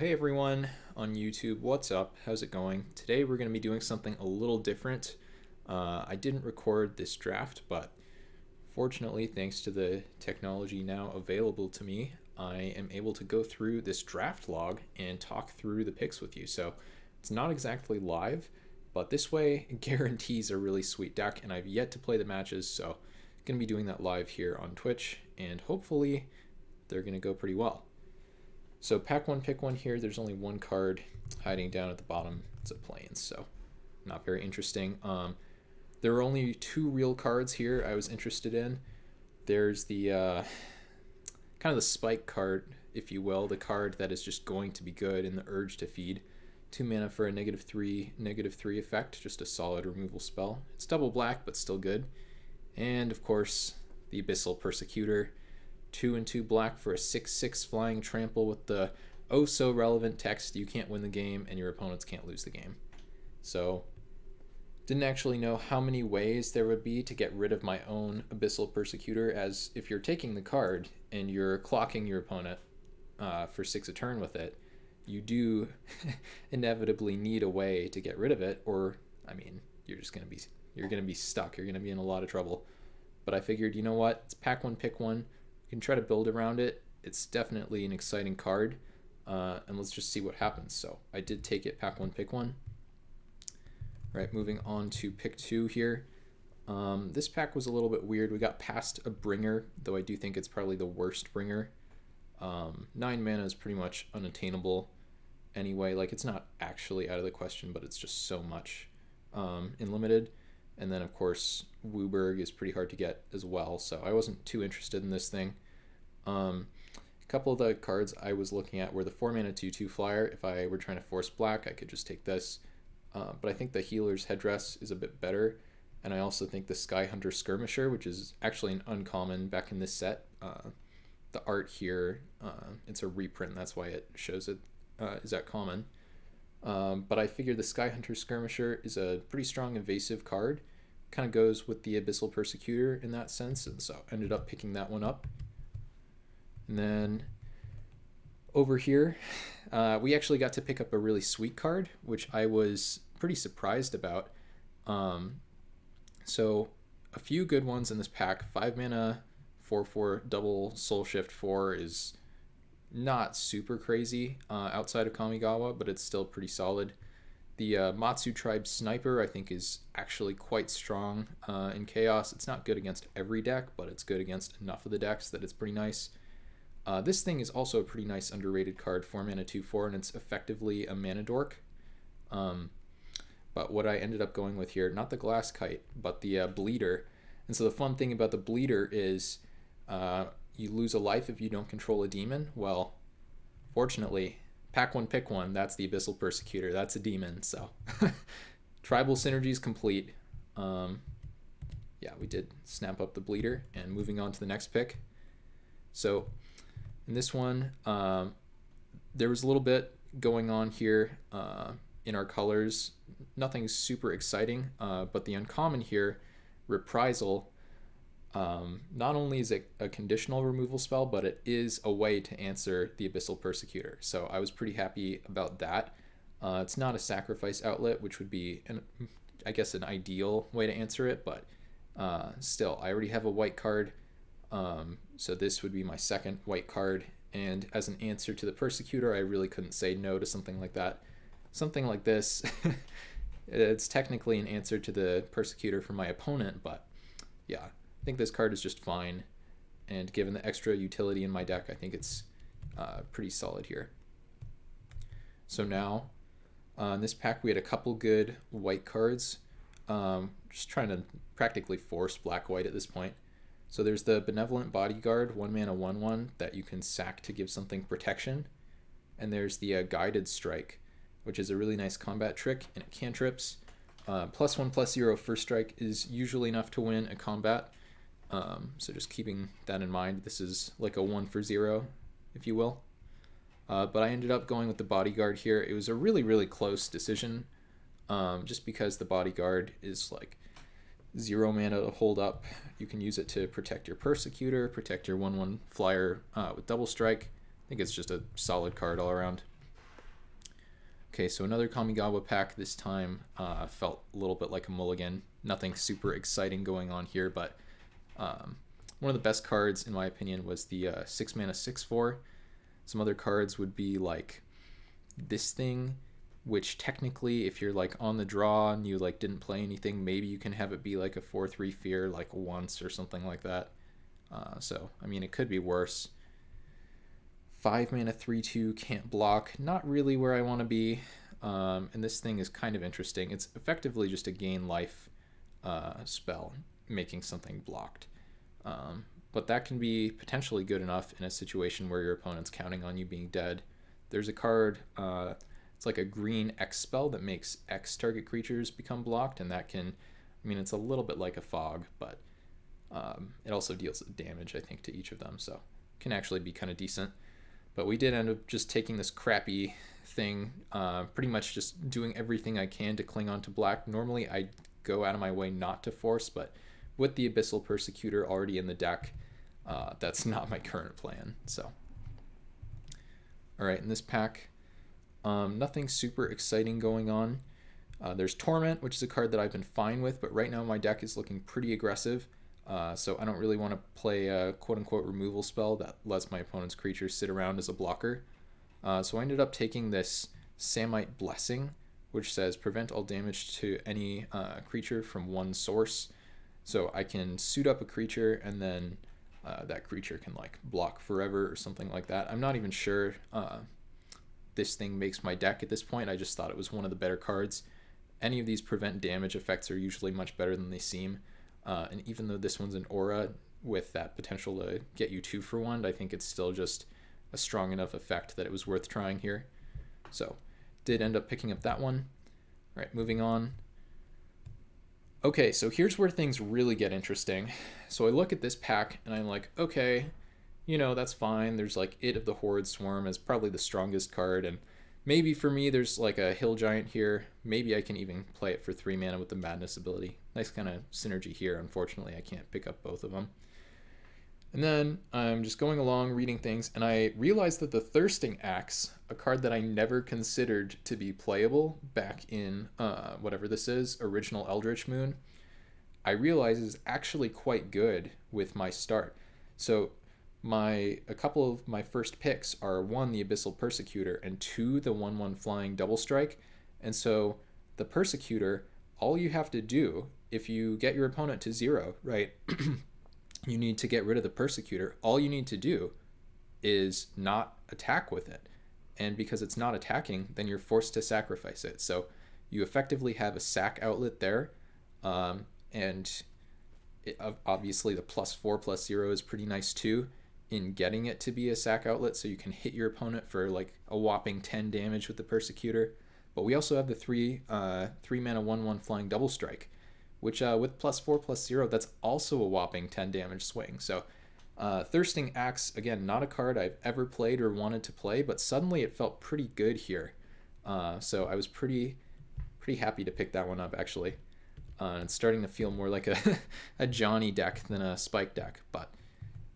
Hey everyone on YouTube, what's up? How's it going? Today we're going to be doing something a little different. I didn't record this draft, but fortunately, thanks to the technology now available to me, I am able to go through this draft log and talk through the picks with you. So it's not exactly live, but this way guarantees a really sweet deck, and I've yet to play the matches, so I'm going to be doing that live here on Twitch, and hopefully they're going to go pretty well. So pack one, pick one here. There's only one card hiding down at the bottom. It's a Plains, so not very interesting. There are only two real cards here I was interested in. There's the kind of the spike card, if you will, the card that is just going to be good in the Urge to Feed. 2 mana for a -3/-3 effect, just a solid removal spell. It's double black, but still good. And of course, the Abyssal Persecutor. 2 and 2 black for a 6/6 flying trample with the oh so relevant text, you can't win the game and your opponents can't lose the game. So didn't actually know how many ways there would be to get rid of my own Abyssal Persecutor, as if you're taking the card and you're clocking your opponent for 6 a turn with it, you do inevitably need a way to get rid of it, or I mean, you're gonna be stuck. You're gonna be in a lot of trouble. But I figured, you know what? It's pack one, pick one. You can try to build around it. It's definitely an exciting card, and let's just see what happens. So I did take it, pack one, pick one. Right, moving on to pick two here. This pack was a little bit weird. We got past a bringer, though I do think it's probably the worst bringer. 9 mana is pretty much unattainable anyway. Like, it's not actually out of the question, but it's just so much in limited. And then, of course, Wooburg is pretty hard to get as well, so I wasn't too interested in this thing. A couple of the cards I was looking at were the 4 mana 2/2 flyer. If I were trying to force black, I could just take this. But I think the Healer's Headdress is a bit better, and I also think the Skyhunter Skirmisher, which is actually an uncommon back in this set. The art here, it's a reprint, that's why it shows it is that common. But I figured the Skyhunter Skirmisher is a pretty strong evasive card. Kind of goes with the Abyssal Persecutor in that sense, and so I ended up picking that one up. And then over here, we actually got to pick up a really sweet card, which I was pretty surprised about. So a few good ones in this pack. 5 mana, 4/4 double Soul Shift 4 is not super crazy outside of Kamigawa, but it's still pretty solid. The Matsu Tribe Sniper, I think, is actually quite strong in Chaos. It's not good against every deck, but it's good against enough of the decks that it's pretty nice. This thing is also a pretty nice underrated card, 4 mana 2/4, and it's effectively a mana dork. But what I ended up going with here, not the Glass Kite, but the Bleeder. And so the fun thing about the Bleeder is you lose a life if you don't control a demon. Well, fortunately, pack one, pick one, that's the Abyssal Persecutor. That's a demon, so tribal synergy is complete. Yeah, we did snap up the Bleeder, and moving on to the next pick. So in this one, there was a little bit going on here in our colors. Nothing super exciting, but the uncommon here, Reprisal, not only is it a conditional removal spell, but it is a way to answer the Abyssal Persecutor. So I was pretty happy about that. It's not a sacrifice outlet, which would be, I guess, an ideal way to answer it, but still, I already have a white card, so this would be my second white card, and as an answer to the Persecutor, I really couldn't say no to something like that. Something like this, it's technically an answer to the Persecutor for my opponent, but yeah, I think this card is just fine, and given the extra utility in my deck, I think it's pretty solid here. So now, in this pack, we had a couple good white cards. Just trying to practically force black-white at this point. So there's the Benevolent Bodyguard, 1 mana 1/1, that you can sack to give something protection. And there's the Guided Strike, which is a really nice combat trick, and it cantrips. +1/+0 first strike is usually enough to win a combat. So just keeping that in mind, this is like a 1-for-0, if you will. But I ended up going with the Bodyguard here. It was a really, really close decision, just because the Bodyguard is like 0 mana to hold up. You can use it to protect your Persecutor, protect your 1/1 flyer with double strike. I think it's just a solid card all around. Okay, so another Kamigawa pack. This time felt a little bit like a mulligan. Nothing super exciting going on here, but one of the best cards, in my opinion, was the 6 mana 6/4. Some other cards would be like this thing, which technically, if you're like on the draw and you like didn't play anything, maybe you can have it be like a 4/3 fear like once or something like that. So, I mean, it could be worse. 5 mana 3/2 can't block. Not really where I want to be. And this thing is kind of interesting. It's effectively just a gain life spell, making something blocked. But that can be potentially good enough in a situation where your opponent's counting on you being dead. There's a card, it's like a green X spell that makes X target creatures become blocked, and that can, I mean, it's a little bit like a fog, but it also deals damage, I think, to each of them, so can actually be kind of decent. But we did end up just taking this crappy thing, pretty much just doing everything I can to cling on to black. Normally I go out of my way not to force, but with the Abyssal Persecutor already in the deck, that's not my current plan. So, all right, in this pack, nothing super exciting going on. There's Torment, which is a card that I've been fine with, but right now my deck is looking pretty aggressive. So I don't really want to play a quote-unquote removal spell that lets my opponent's creatures sit around as a blocker. So I ended up taking this Samite Blessing, which says prevent all damage to any creature from one source. So I can suit up a creature and then that creature can like block forever or something like that. I'm not even sure this thing makes my deck at this point. I just thought it was one of the better cards. Any of these prevent damage effects are usually much better than they seem. And even though this one's an aura with that potential to get you 2 for 1, I think it's still just a strong enough effect that it was worth trying here. So did end up picking up that one. All right, moving on. Okay, so here's where things really get interesting. So I look at this pack and I'm like, okay, you know, that's fine. There's like It of the Horde Swarm is probably the strongest card, and maybe for me there's like a Hill Giant here. Maybe I can even play it for 3 mana with the Madness ability. Nice kind of synergy here. Unfortunately, I can't pick up both of them. And then I'm just going along reading things, and I realized that the Thirsting Axe, a card that I never considered to be playable back in whatever this is, original Eldritch Moon, I realized is actually quite good with my start. So a couple of my first picks are 1, the Abyssal Persecutor, and 2, the 1/1 flying double strike. And so the Persecutor, all you have to do, if you get your opponent to 0, right, you need to get rid of the Persecutor. All you need to do is not attack with it. And because it's not attacking, then you're forced to sacrifice it. So you effectively have a sack outlet there. And obviously the +4/+0 is pretty nice too in getting it to be a sack outlet, so you can hit your opponent for like a whopping 10 damage with the Persecutor. But we also have the 3 mana 1/1 flying double strike, which with +4/+0, that's also a whopping 10 damage swing. So Thirsting Axe, again, not a card I've ever played or wanted to play, but suddenly it felt pretty good here. So I was pretty happy to pick that one up, actually. It's starting to feel more like a Johnny deck than a Spike deck, but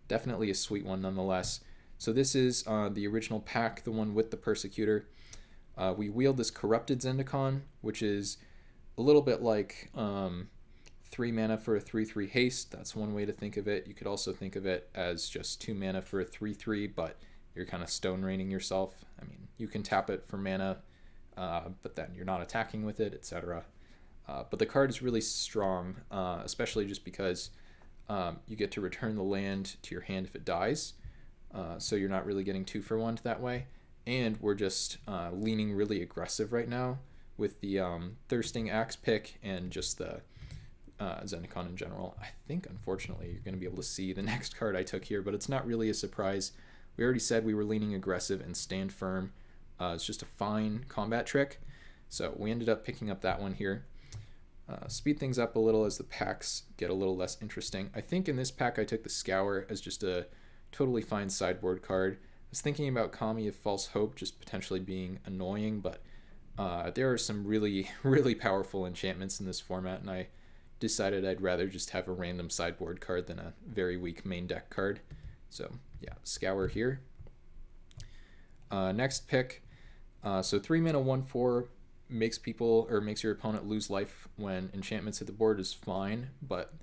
definitely a sweet one nonetheless. So this is the original pack, the one with the Persecutor. We wield this Corrupted Zendikon, which is a little bit like 3 mana for a 3/3 haste. That's one way to think of it. You could also think of it as just 2 mana for a 3/3, but you're kind of stone raining yourself. I mean, you can tap it for mana, but then you're not attacking with it, etc. But the card is really strong, especially just because you get to return the land to your hand if it dies. So you're not really getting 2 for 1 that way. And we're just leaning really aggressive right now with the Thirsting Axe pick and just the Zendikon in general. I think, unfortunately, you're going to be able to see the next card I took here, but it's not really a surprise. We already said we were leaning aggressive and stand firm. It's just a fine combat trick. So we ended up picking up that one here. Speed things up a little as the packs get a little less interesting. I think in this pack I took the Scour as just a totally fine sideboard card. I was thinking about Kami of False Hope just potentially being annoying, but there are some really, really powerful enchantments in this format, and I decided I'd rather just have a random sideboard card than a very weak main deck card. So yeah, Scour here. Next pick, So 3 mana 1/4 makes people or makes your opponent lose life when enchantments hit the board is fine, but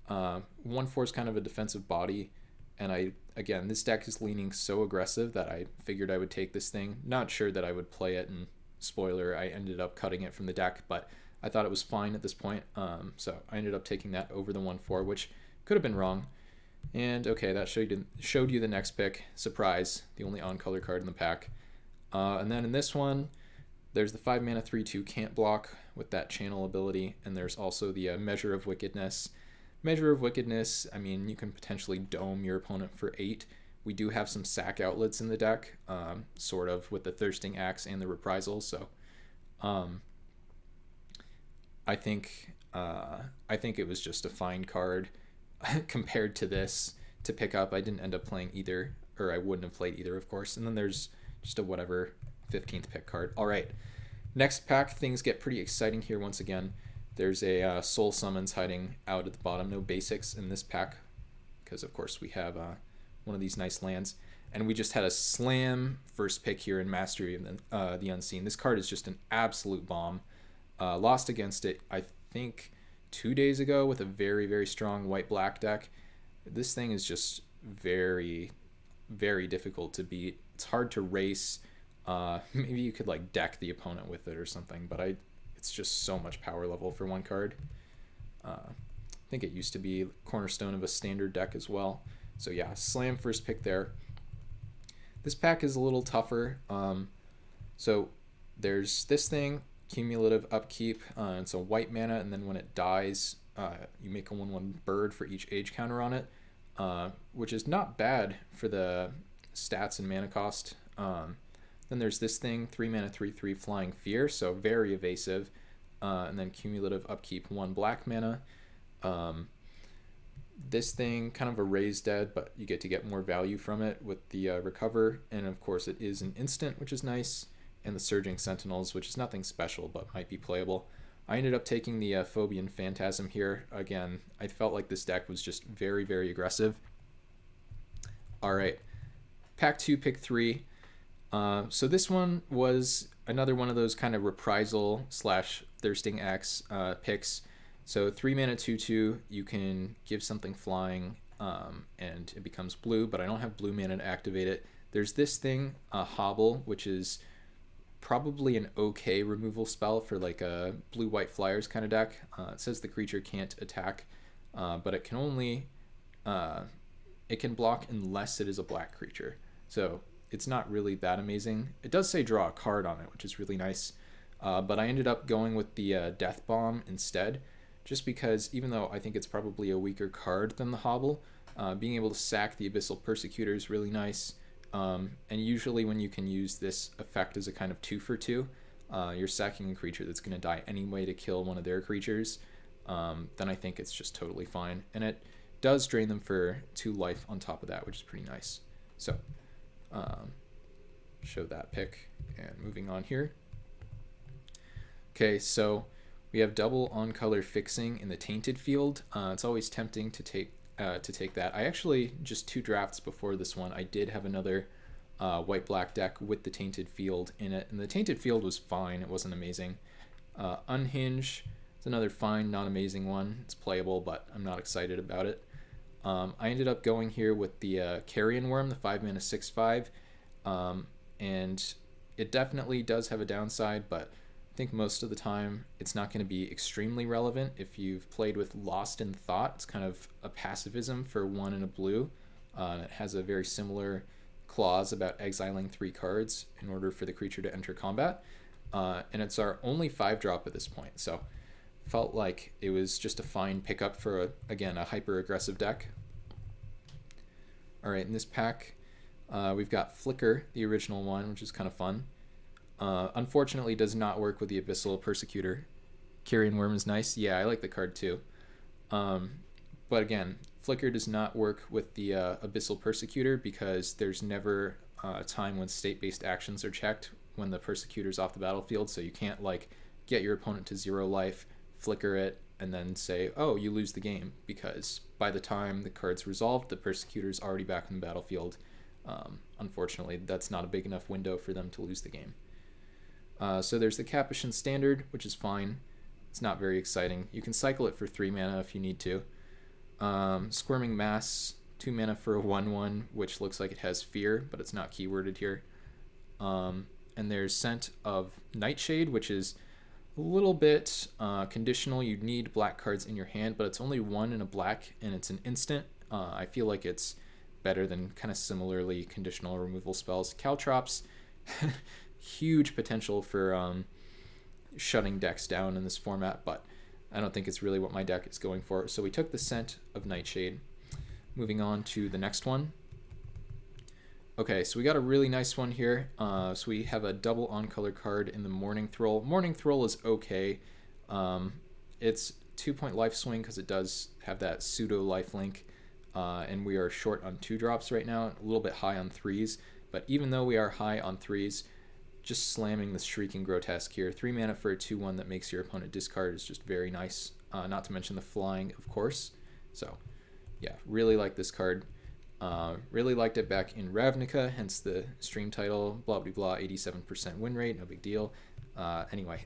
1/4 is kind of a defensive body, and again, this deck is leaning so aggressive that I figured I would take this thing. Not sure that I would play it, and spoiler, I ended up cutting it from the deck, but I thought it was fine at this point, so I ended up taking that over the 1/4, which could have been wrong. And okay, that showed you the next pick. Surprise, the only on-color card in the pack. And then in this one, there's the 5 mana 3/2 can't block with that channel ability, and there's also the Measure of Wickedness. Measure of Wickedness, I mean, you can potentially dome your opponent for 8. We do have some sack outlets in the deck, sort of, with the Thirsting Axe and the Reprisal, so I think it was just a fine card compared to this to pick up. I didn't end up playing either, or I wouldn't have played either, of course. And then there's just a whatever 15th pick card. All right, next pack, things get pretty exciting here once again. There's a Soul Summons hiding out at the bottom. No basics in this pack because, of course, we have one of these nice lands. And we just had a slam first pick here in Mastery of the Unseen. This card is just an absolute bomb. Lost against it, I think, 2 days ago with a very, very strong white-black deck. This thing is just very, very difficult to beat. It's hard to race. Maybe you could like deck the opponent with it or something, but it's just so much power level for one card. I think it used to be cornerstone of a standard deck as well. So yeah, slam first pick there. This pack is a little tougher. So there's this thing, cumulative upkeep. It's a white mana, and then when it dies, you make a 1/1 bird for each age counter on it, which is not bad for the stats and mana cost. Then there's this thing, 3 mana 3/3 Flying Fear, so very evasive. And then cumulative upkeep, 1 black mana. This thing, kind of a raised dead, but you get more value from it with the recover. And of course it is an instant, which is nice. And the Surging Sentinels, which is nothing special, but might be playable. I ended up taking the Phobian Phantasm here. Again, I felt like this deck was just very, very aggressive. All right, pack 2, pick 3. So this one was another one of those kind of reprisal / Thirsting Axe picks. So 3 mana 2/2, you can give something flying, and it becomes blue, but I don't have blue mana to activate it. There's this thing, Hobble, which is probably an okay removal spell for like a blue-white flyers kind of deck. It says the creature can't attack, but it can only it can block unless it is a black creature. So it's not really that amazing. It does say draw a card on it, which is really nice. But I ended up going with the Death Bomb instead, just because even though I think it's probably a weaker card than the Hobble, being able to sack the Abyssal Persecutor is really nice. And usually when you can use this effect as a kind of 2-for-2, you're sacking a creature that's going to die anyway to kill one of their creatures, then I think it's just totally fine. And it does drain them for 2 life on top of that, which is pretty nice. So, show that pick, and moving on here. Okay, so we have double on-color fixing in the Tainted field. It's always tempting to take that. I actually, just 2 drafts before this one, I did have another white-black deck with the Tainted field in it, and the Tainted field was fine. It wasn't amazing. Unhinge is another fine, not amazing one. It's playable, but I'm not excited about it. I ended up going here with the Carrion Worm, the 5 mana 6/5, and it definitely does have a downside, but I think most of the time it's not going to be extremely relevant. If you've played with Lost in Thought, it's kind of a pacifism for 1 and a blue. It has a very similar clause about exiling 3 cards in order for the creature to enter combat. And it's our only 5-drop at this point, so felt like it was just a fine pickup for, again, a hyper-aggressive deck. All right, in this pack, we've got Flicker, the original one, which is kind of fun. Unfortunately, does not work with the Abyssal Persecutor. Carrion Worm is nice. Yeah, I like the card too. But again, Flicker does not work with the Abyssal Persecutor because there's never a time when state-based actions are checked when the Persecutor's off the battlefield, so you can't like get your opponent to 0 life, flicker it, and then say, oh, you lose the game, because by the time the card's resolved, the Persecutor's already back in the battlefield. Unfortunately, that's not a big enough window for them to lose the game. So there's the Capuchin Standard, which is fine. It's not very exciting. You can cycle it for 3 mana if you need to. Squirming Mass, 2 mana for a 1/1, which looks like it has Fear, but it's not keyworded here. And there's Scent of Nightshade, which is a little bit conditional. You need black cards in your hand, but it's only 1 in a black, and it's an instant. I feel like it's better than kind of similarly conditional removal spells. Caltrops, huge potential for shutting decks down in this format, but I don't think it's really what my deck is going for. So we took the Scent of Nightshade. Moving on to the next one. Okay, so we got a really nice one here. So we have a double on-color card in the Morning Throll. Morning Throll is okay. It's 2-point life swing because it does have that pseudo lifelink, and we are short on 2-drops right now, a little bit high on 3s. But even though we are high on 3s, just slamming the Shrieking Grotesque here. 3 mana for a 2/1 that makes your opponent discard is just very nice. Not to mention the flying, of course. So yeah, really like this card. Really liked it back in Ravnica, hence the stream title, blah, blah, blah, 87% win rate, no big deal. Anyway,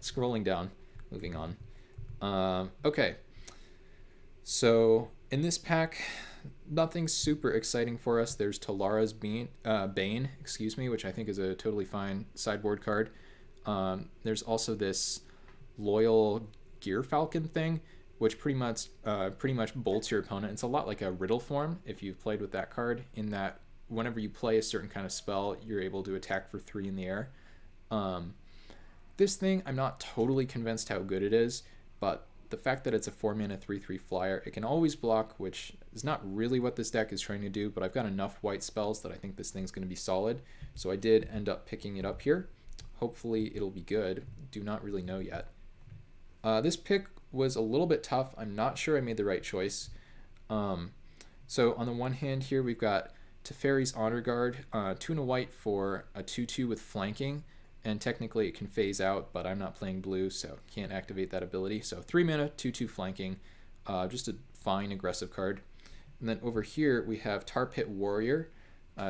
scrolling down, moving on. Okay, so in this pack, nothing super exciting for us. There's Talara's Bane, which I think is a totally fine sideboard card. There's also this Loyal Gear Falcon thing, which pretty much bolts your opponent. It's a lot like a Riddle form if you've played with that card, in that whenever you play a certain kind of spell, you're able to attack for 3 in the air. This thing, I'm not totally convinced how good it is, but the fact that it's a 4 mana 3/3 flyer, it can always block, which is not really what this deck is trying to do, but I've got enough white spells that I think this thing's going to be solid. So I did end up picking it up here. Hopefully it'll be good. Do not really know yet. This pick was a little bit tough. I'm not sure I made the right choice. So on the one hand here, we've got Teferi's Honor Guard, 2 and a white for a 2/2 with flanking, and technically it can phase out, but I'm not playing blue, so can't activate that ability. So 3 mana, 2/2 flanking, just a fine aggressive card. And then over here we have Tar Pit Warrior,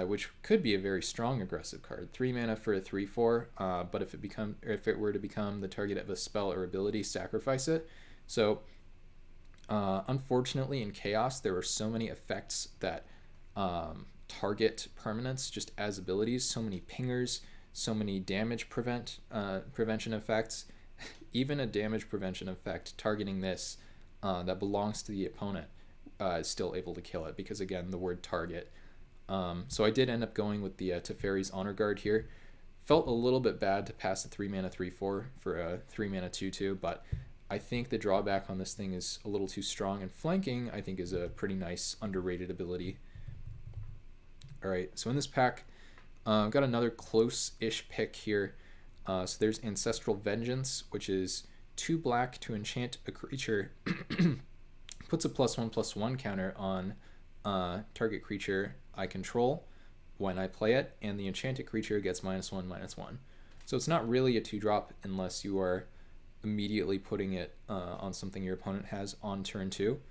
which could be a very strong aggressive card. 3 mana for a 3/4, but if it were to become the target of a spell or ability, sacrifice it. So unfortunately in Chaos there are so many effects that target permanents just as abilities, so many pingers, so many damage prevention effects. Even a damage prevention effect targeting this that belongs to the opponent is still able to kill it, because again, the word target. So I did end up going with the Teferi's Honor Guard here. Felt a little bit bad to pass a 3 mana 3/4 for a 3 mana 2/2, but I think the drawback on this thing is a little too strong, and flanking I think is a pretty nice underrated ability. Alright, so in this pack, I've got another close-ish pick here. So there's Ancestral Vengeance, which is 2 black to enchant a creature. Puts a +1/+1 counter on target creature I control when I play it, and the enchanted creature gets -1/-1. So it's not really a 2-drop unless you are immediately putting it on something your opponent has on turn 2.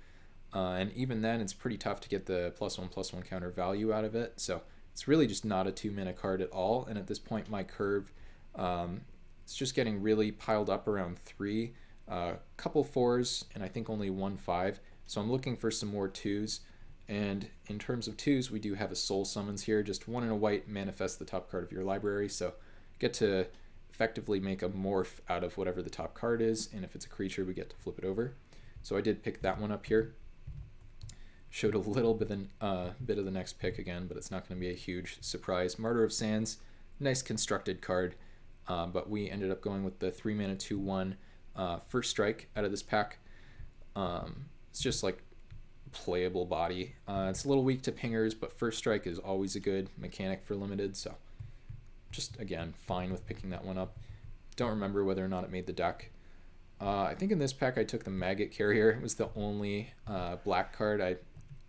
And even then, it's pretty tough to get the +1/+1 counter value out of it. So it's really just not a 2 mana card at all. And at this point, my curve, it's just getting really piled up around 3, couple 4s, and I think only 1 5. So I'm looking for some more 2s. And in terms of 2s, we do have a Soul Summons here. Just 1 and a white, manifest the top card of your library. So get to effectively make a morph out of whatever the top card is, and if it's a creature, we get to flip it over. So I did pick that one up here. Showed a little bit of the next pick again, but it's not going to be a huge surprise. Martyr of Sands, nice constructed card, but we ended up going with the 3 mana 2/1 First Strike out of this pack. It's just like playable body. It's a little weak to pingers, but First Strike is always a good mechanic for limited, so just again fine with picking that one up. Don't remember whether or not it made the deck. I think in this pack I took the Maggot Carrier. It was the only black card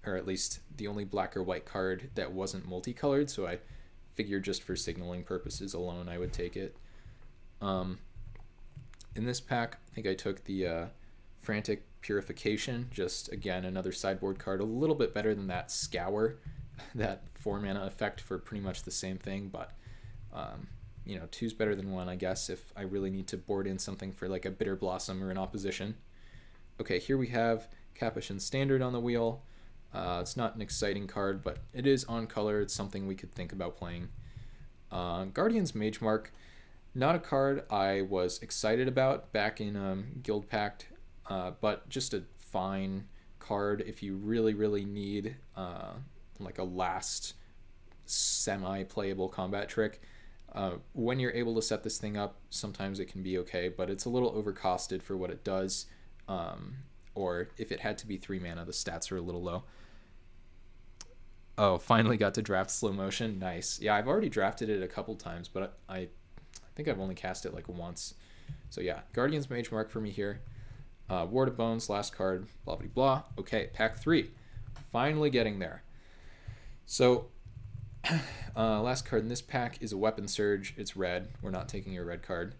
or at least the only black or white card that wasn't multicolored, so I figured just for signaling purposes alone I would take it. In this pack I think I took the Frantic Purification, just again another sideboard card, a little bit better than that Scour, that 4 mana effect for pretty much the same thing, but two's better than one, I guess, if I really need to board in something for like a Bitter Blossom or an opposition. Okay, here we have Capuchin Standard on the wheel. It's not an exciting card, but it is on color. It's something we could think about playing. Guardian's Mage Mark, not a card I was excited about back in Guild Pact, but just a fine card if you really, really need like a last semi-playable combat trick. When you're able to set this thing up, sometimes it can be okay, but it's a little overcosted for what it does. Or if it had to be 3 mana, the stats are a little low. Oh, finally got to draft Slow Motion. Nice. Yeah, I've already drafted it a couple times, but I think I've only cast it like once. So yeah, Guardian's Mage Mark for me here. Ward of Bones, last card, blah, blah, blah. Okay, pack 3. Finally getting there. So last card in this pack is a Weapon Surge. It's red. We're not taking a red card.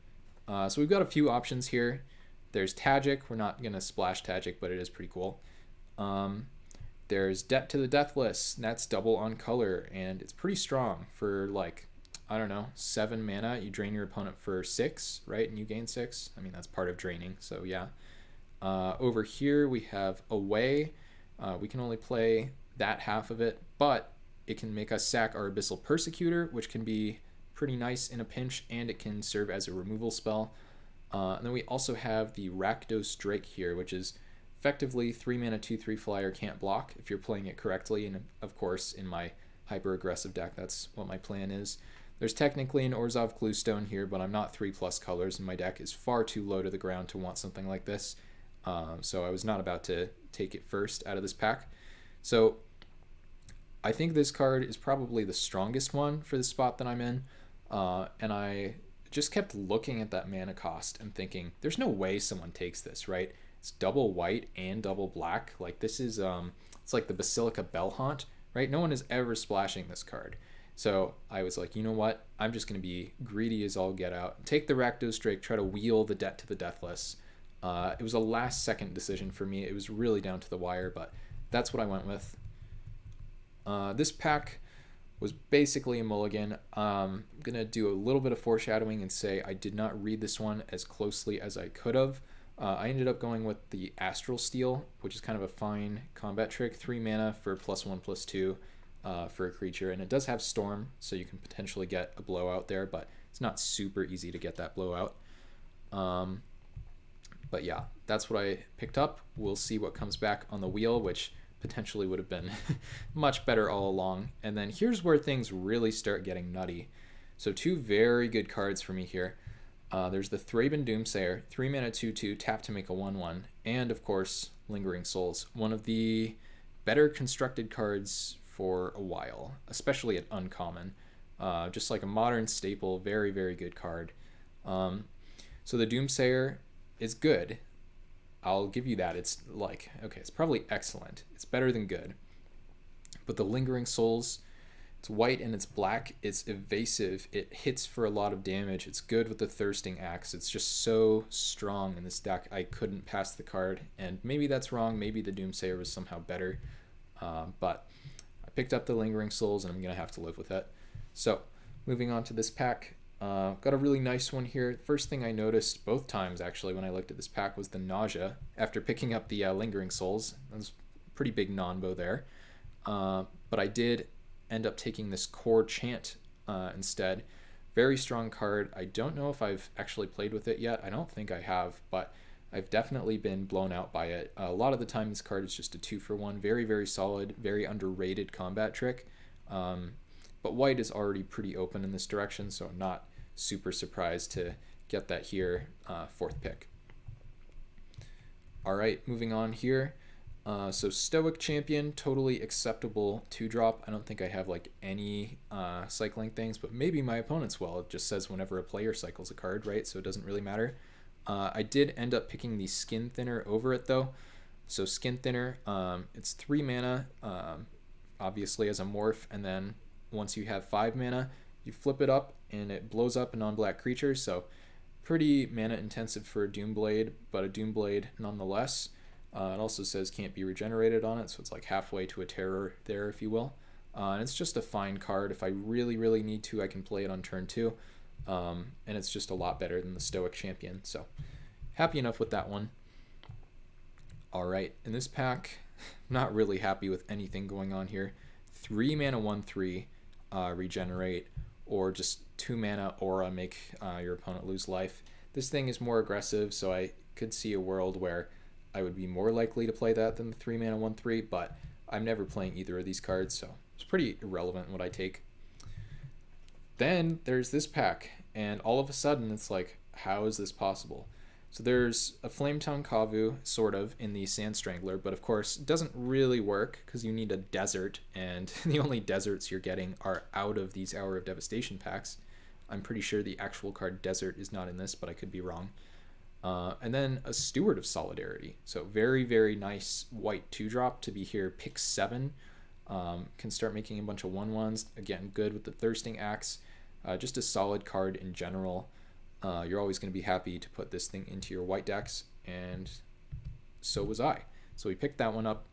So we've got a few options here. There's Tagic. We're not going to splash Tagic, but it is pretty cool. There's Debt to the Deathless. That's double on color, and it's pretty strong for, like, I don't know, 7 mana. You drain your opponent for 6, right? And you gain 6. I mean, that's part of draining, so yeah. Over here, we have Away. We can only play that half of it, but it can make us sack our Abyssal Persecutor, which can be pretty nice in a pinch, and it can serve as a removal spell. And then we also have the Rakdos Drake here, which is effectively 3 mana 2/3 flyer, can't block if you're playing it correctly. And of course, in my hyper aggressive deck, that's what my plan is. There's technically an Orzhov Cluestone here, but I'm not 3+ colors, and my deck is far too low to the ground to want something like this. So I was not about to take it first out of this pack. So I think this card is probably the strongest one for the spot that I'm in. And I just kept looking at that mana cost and thinking, there's no way someone takes this, right? It's double white and double black. Like, this is it's like the Basilica Bellhaunt, right? No one is ever splashing this card. So I was like, you know what? I'm just going to be greedy as all get out. Take the Rakdos Drake, try to wheel the Debt to the Deathless. It was a last second decision for me. It was really down to the wire, but that's what I went with. This pack was basically a mulligan. I'm going to do a little bit of foreshadowing and say I did not read this one as closely as I could have. I ended up going with the Astral Steel, which is kind of a fine combat trick. 3 mana for +1/+2 for a creature. And it does have Storm, so you can potentially get a blowout there, but it's not super easy to get that blowout. But yeah, that's what I picked up. We'll see what comes back on the wheel, which potentially would have been much better all along. And then here's where things really start getting nutty. So 2 very good cards for me here. There's the Thraben Doomsayer, 3 mana 2/2, tap to make a 1/1, and of course Lingering Souls, one of the better constructed cards for a while, especially at uncommon. Just like a modern staple, very, very good card. So the Doomsayer is good. I'll give you that. It's like, okay, it's probably excellent. It's better than good. But the Lingering Souls, it's white and it's black. It's evasive. It hits for a lot of damage. It's good with the Thirsting Axe. It's just so strong in this deck. I couldn't pass the card. And maybe that's wrong. Maybe the Doomsayer was somehow better. But I picked up the Lingering Souls and I'm going to have to live with it. So moving on to this pack. Got a really nice one here. First thing I noticed both times actually when I looked at this pack was the nausea after picking up the Lingering Souls. That was a pretty big non-bow there. But I did end up taking this Core Chant instead. Very strong card. I don't know if I've actually played with it yet. I don't think I have, but I've definitely been blown out by it. A lot of the time this card is just a 2-for-1. Very, very solid, very underrated combat trick. But white is already pretty open in this direction, so I'm not super surprised to get that here, 4th pick. All right, moving on here. So Stoic Champion, totally acceptable 2-drop. I don't think I have like any cycling things, but maybe my opponent's will. It just says whenever a player cycles a card, right? So it doesn't really matter. I did end up picking the Skin Thinner over it though. So Skin Thinner, it's 3 mana, obviously as a morph, and then once you have 5 mana, you flip it up and it blows up a non-black creature. So pretty mana intensive for a Doomblade, but a Doomblade nonetheless. It also says can't be regenerated on it, so it's like halfway to a terror there, if you will. And it's just a fine card. If I really, really need to, I can play it on turn 2. and it's just a lot better than the Stoic Champion. So happy enough with that one. All right, in this pack, not really happy with anything going on here. 3 mana 1/3 regenerate, or just 2 mana aura, make your opponent lose life. This thing is more aggressive, so I could see a world where I would be more likely to play that than the 3 mana 1/3, but I'm never playing either of these cards, so it's pretty irrelevant what I take. Then there's this pack, and all of a sudden it's like, how is this possible? So there's a Flametongue Kavu, sort of, in the Sand Strangler, but of course it doesn't really work because you need a desert, and the only deserts you're getting are out of these Hour of Devastation packs. I'm pretty sure the actual card Desert is not in this, but I could be wrong. And then a Steward of Solidarity. So very, very nice white 2-drop to be here. Pick 7. Can start making a bunch of 1/1s. Again, good with the Thirsting Axe. Just a solid card in general. You're always going to be happy to put this thing into your white decks, and so was I. So we picked that one up.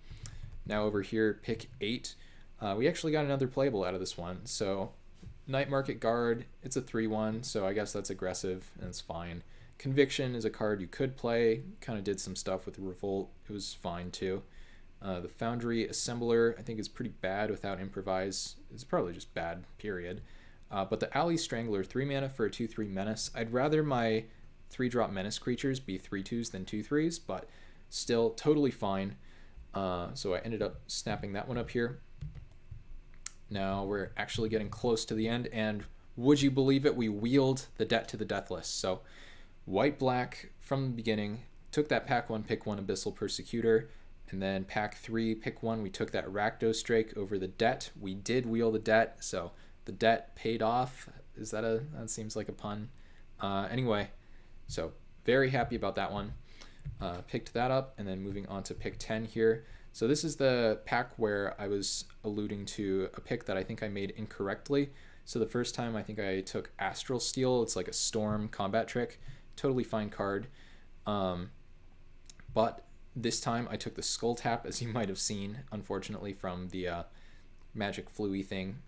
Now over here, pick 8. We actually got another playable out of this one. So Night Market Guard, it's a 3/1, so I guess that's aggressive, and it's fine. Conviction is a card you could play. Kind of did some stuff with Revolt. It was fine too. The Foundry Assembler, I think, is pretty bad without Improvise. It's probably just bad, period. But the Alley Strangler, 3 mana for a 2/3 menace. I'd rather my 3-drop menace creatures be 3/2s than 2/3s, but still totally fine. So I ended up snapping that one up here. Now we're actually getting close to the end, and would you believe it, we wheeled the Debt to the Deathless. So white-black from the beginning, took that pack 1, pick 1 Abyssal Persecutor, and then pack 3, pick 1, we took that Rakdos Drake over the Debt. We did wheel the Debt, so the Debt paid off. That seems like a pun. Anyway, so very happy about that one. Picked that up, and then moving on to pick 10 here. So this is the pack where I was alluding to a pick that I think I made incorrectly. So the first time I think I took Astral Steel. It's like a storm combat trick. Totally fine card. But this time I took the Skull Tap, as you might have seen, unfortunately, from the Magic Fluey thing,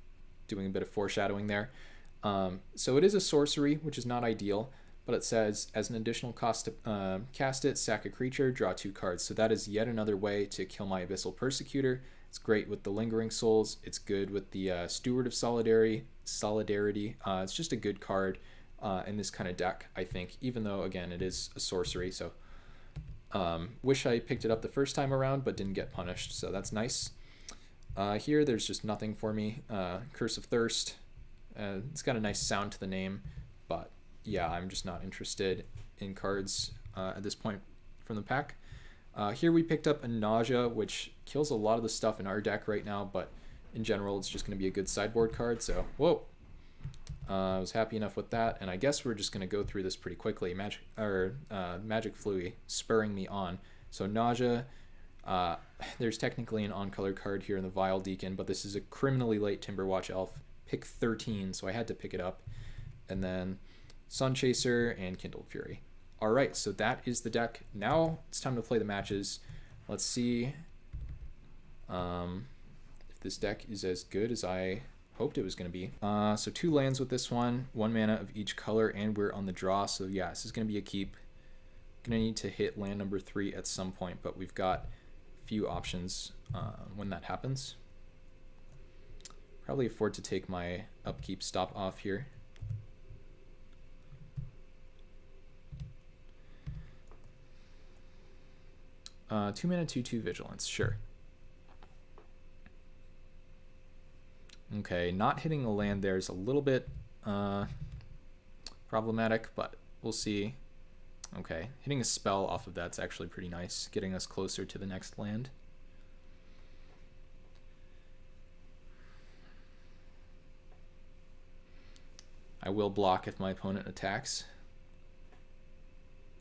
doing a bit of foreshadowing there. So it is a sorcery, which is not ideal, but it says, as an additional cost to cast it, sack a creature, draw 2 cards. So that is yet another way to kill my Abyssal Persecutor. It's great with the Lingering Souls. It's good with the Steward of Solidarity. It's just a good card in this kind of deck, I think, even though, again, it is a sorcery. So wish I picked it up the first time around, but didn't get punished, so that's nice. Here, there's just nothing for me. Curse of Thirst. It's got a nice sound to the name, but yeah, I'm just not interested in cards at this point from the pack. Here we picked up a Nausea, which kills a lot of the stuff in our deck right now, but in general, it's just going to be a good sideboard card, so whoa. I was happy enough with that, and I guess we're just going to go through this pretty quickly. Magic Fluey spurring me on. So Nausea, there's technically an on-color card here in the Vile Deacon, but this is a criminally late Timberwatch Elf. Pick 13, so I had to pick it up. And then Sunchaser and Kindled Fury. All right, so that is the deck. Now it's time to play the matches. Let's see if this deck is as good as I hoped it was going to be. So 2 lands with this one, 1 mana of each color, and we're on the draw. So yeah, this is going to be a keep. Going to need to hit land number 3 at some point, but we've got a few options when that happens. Probably afford to take my upkeep stop off here. Two mana, 2/2 Vigilance, sure. Okay, not hitting a land there is a little bit problematic, but we'll see. Okay, hitting a spell off of that's actually pretty nice, getting us closer to the next land. I will block if my opponent attacks.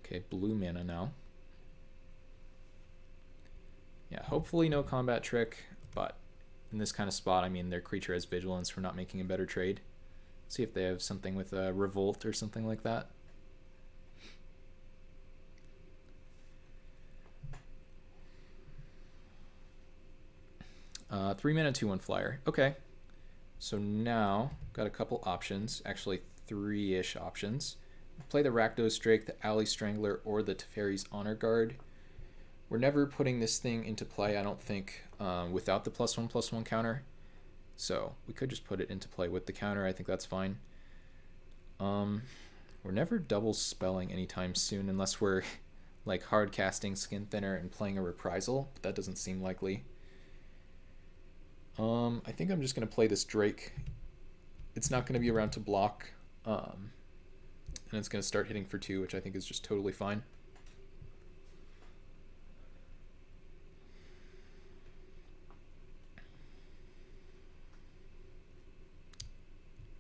Okay, blue mana now. Yeah, hopefully no combat trick, but in this kind of spot, I mean, their creature has vigilance for not making a better trade. See if they have something with a revolt or something like that. Three mana, 2/1 flyer. Okay. So now got a couple options, actually three-ish options. Play the Rakdos Drake, the Alley Strangler, or the Teferi's Honor Guard. We're never putting this thing into play, I don't think, without the +1/+1 counter. So we could just put it into play with the counter. I think that's fine. We're never double spelling anytime soon unless we're like hard casting Skin Thinner and playing a Reprisal, but that doesn't seem likely. I think I'm just going to play this Drake. It's not going to be around to block, and it's going to start hitting for 2, which I think is just totally fine.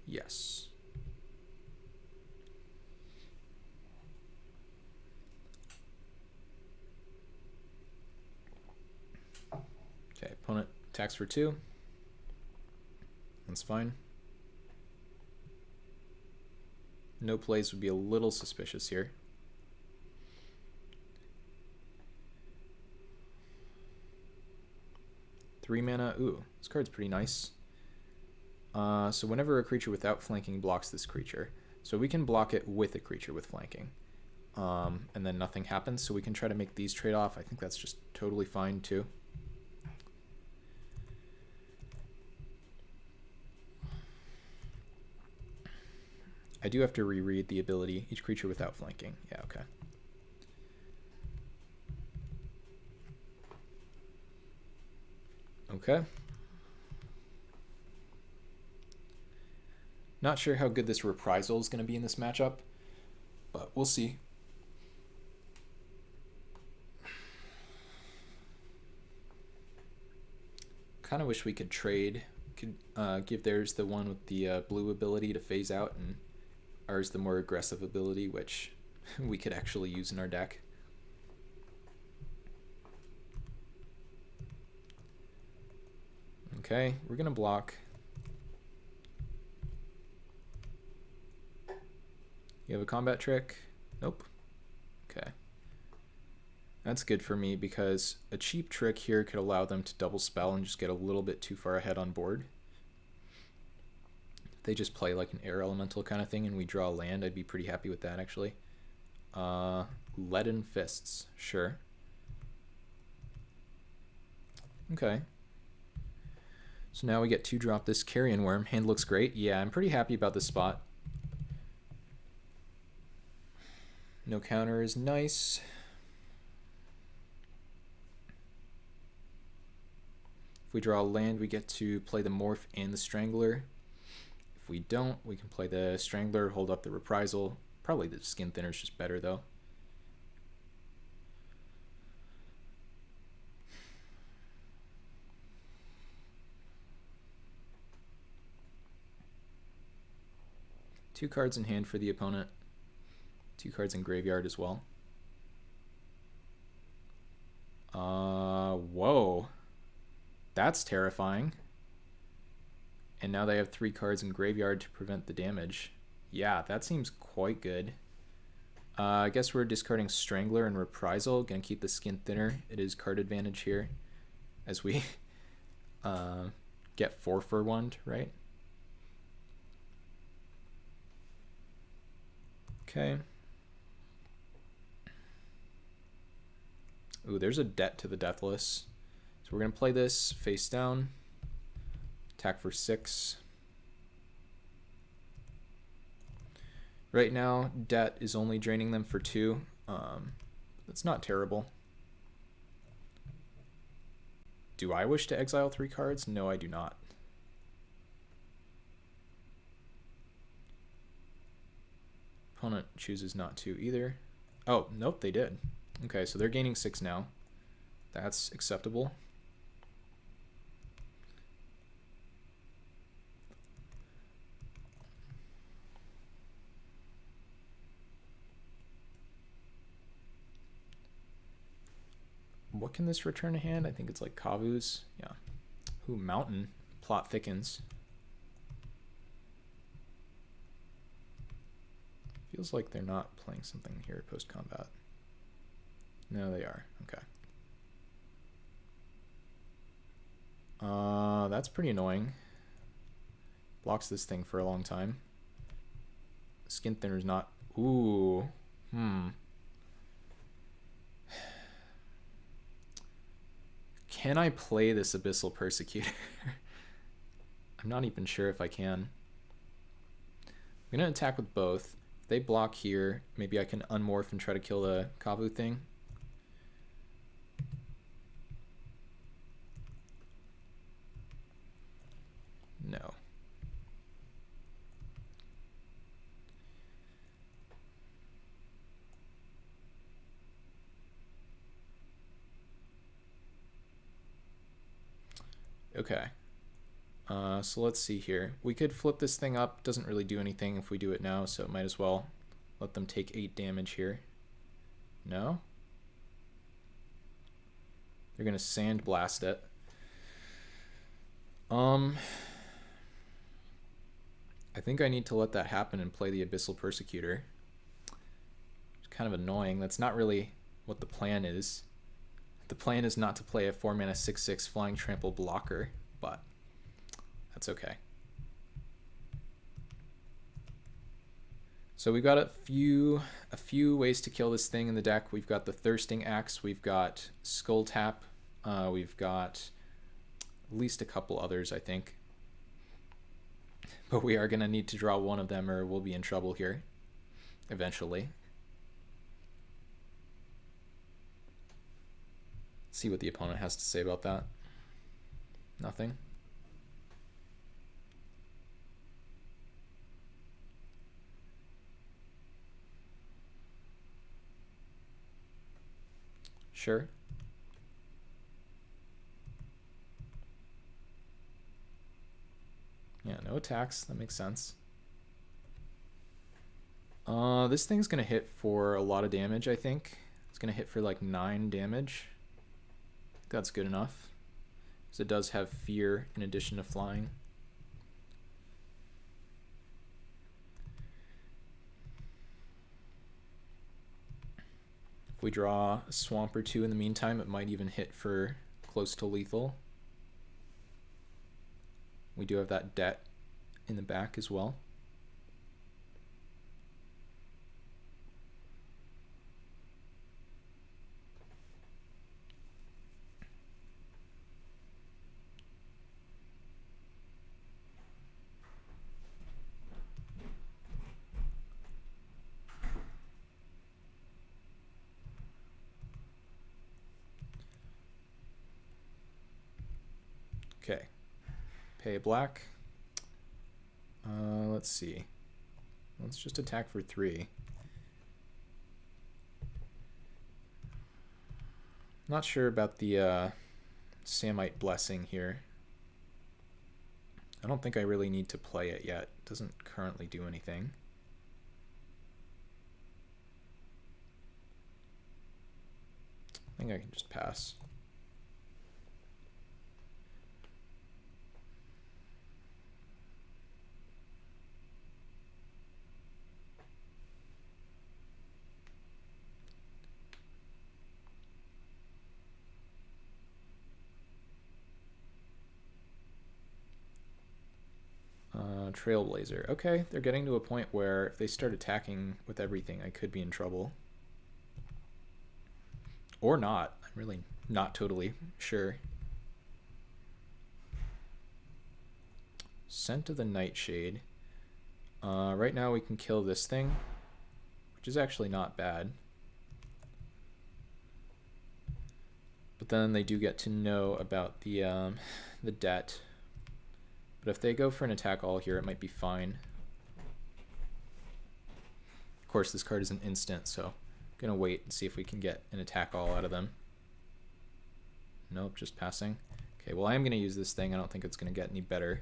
Yes. Okay, opponent attacks for 2. That's fine. No plays would be a little suspicious here. Three mana. Ooh, this card's pretty nice. So whenever a creature without flanking blocks this creature, so we can block it with a creature with flanking, and then nothing happens, so we can try to make these trade off. I think that's just totally fine too. I do have to reread the ability, each creature without flanking. Yeah, okay. Okay. Not sure how good this Reprisal is going to be in this matchup, but we'll see. Kind of wish we could trade. Could give theirs the one with the blue ability to phase out, and ours the more aggressive ability, which we could actually use in our deck. Okay, we're going to block. You have a combat trick? Nope. Okay. That's good for me because a cheap trick here could allow them to double spell and just get a little bit too far ahead on board. If they just play like an air elemental kind of thing and we draw land, I'd be pretty happy with that actually. Leaden Fists, sure. Okay. So now we get 2-drop this Carrion Worm. Hand looks great. Yeah, I'm pretty happy about this spot. No counter is nice. If we draw a land, we get to play the Morph and the Strangler. If we don't, we can play the Strangler, hold up the Reprisal. Probably the Skin Thinner is just better though. Two cards in hand for the opponent. 2 cards in graveyard as well. Whoa. That's terrifying. And now they have 3 cards in graveyard to prevent the damage. Yeah, that seems quite good. I guess we're discarding Strangler and Reprisal. Gonna keep the Skin Thinner. It is card advantage here as we get 4 for 1, right? Okay. Ooh, there's a Debt to the Deathless. So we're going to play this face down. Attack for 6. Right now, Debt is only draining them for 2. That's not terrible. Do I wish to exile 3 cards? No, I do not. Opponent chooses not to either. Oh, nope, they did. Okay, so they're gaining 6 now. That's acceptable. What can this return to hand? I think it's like Kavu's. Yeah. Ooh, Mountain. Plot thickens. Feels like they're not playing something here post-combat. No, they are. Okay. That's pretty annoying. Blocks this thing for a long time. Skin thinner's not... Ooh. Can I play this Abyssal Persecutor? I'm not even sure if I can. I'm going to attack with both. If they block here, maybe I can unmorph and try to kill the Kavu thing. No. Okay. So let's see here. We could flip this thing up. Doesn't really do anything if we do it now, so it might as well let them take 8 damage here. No? They're going to Sand Blast it. I think I need to let that happen and play the Abyssal Persecutor. It's kind of annoying. That's not really what the plan is. The plan is not to play a 4-mana 6/6 Flying Trample blocker, but that's okay. So we've got a few ways to kill this thing in the deck. We've got the Thirsting Axe, we've got Skull Tap, we've got at least a couple others, I think. But we are going to need to draw one of them or we'll be in trouble here eventually. See what the opponent has to say about that. Nothing. Sure. Yeah, no attacks. That makes sense. This thing's going to hit for a lot of damage, I think. It's going to hit for like 9 damage. I think that's good enough. Because it does have fear in addition to flying. If we draw a swamp or two in the meantime, it might even hit for close to lethal. We do have that debt in the back as well. Okay, pay a black. Let's see. Let's just attack for 3. Not sure about the Samite Blessing here. I don't think I really need to play it yet. It doesn't currently do anything. I think I can just pass. Trailblazer. Okay, they're getting to a point where if they start attacking with everything, I could be in trouble. Or not. I'm really not totally sure. Scent of the Nightshade. Right now we can kill this thing, which is actually not bad. But then they do get to know about the debt. But if they go for an attack all here, it might be fine. Of course, this card is an instant, so I'm going to wait and see if we can get an attack all out of them. Nope, just passing. Okay, well, I am going to use this thing. I don't think it's going to get any better.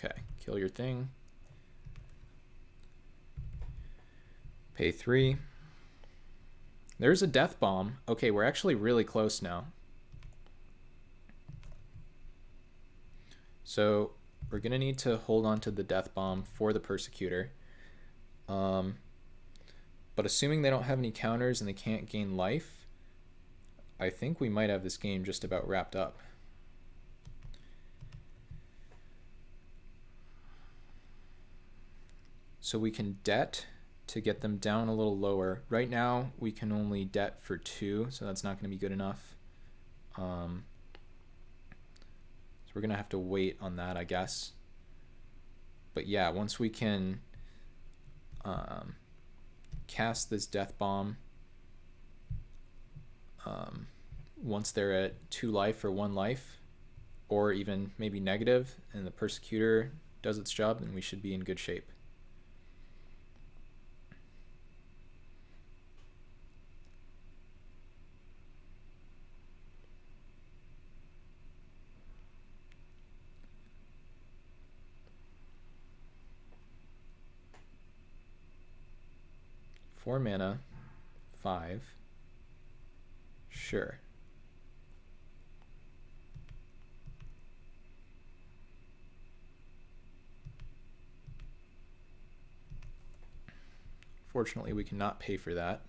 Okay, kill your thing. Pay 3. There's a Death Bomb. Okay, we're actually really close now. So we're going to need to hold on to the Death Bomb for the Persecutor. But assuming they don't have any counters and they can't gain life, I think we might have this game just about wrapped up. So we can debt to get them down a little lower. Right now we can only debt for 2, so that's not going to be good enough. So we're going to have to wait on that, I guess. But yeah, once we can cast this Death Bomb, once they're at 2 life or 1 life, or even maybe negative, and the Persecutor does its job, then we should be in good shape. Four mana, 5. Sure. Fortunately, we cannot pay for that.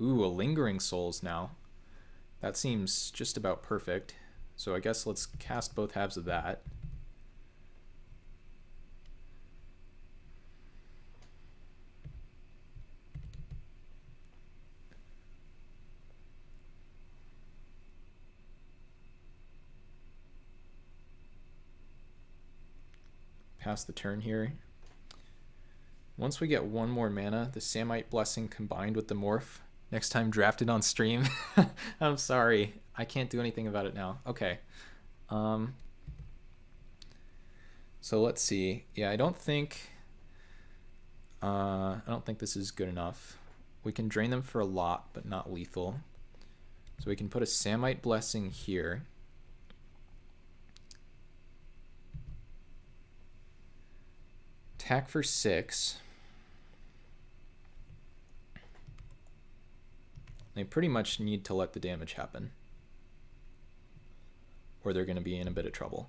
Ooh, a Lingering Souls now. That seems just about perfect. So I guess let's cast both halves of that. Pass the turn here. Once we get 1 more mana, the Samite Blessing combined with the Morph, next time drafted on stream. I'm sorry, I can't do anything about it now. Okay. So let's see. Yeah, I don't think this is good enough. We can drain them for a lot, but not lethal. So we can put a Samite Blessing here. Attack for 6. They pretty much need to let the damage happen, or they're going to be in a bit of trouble.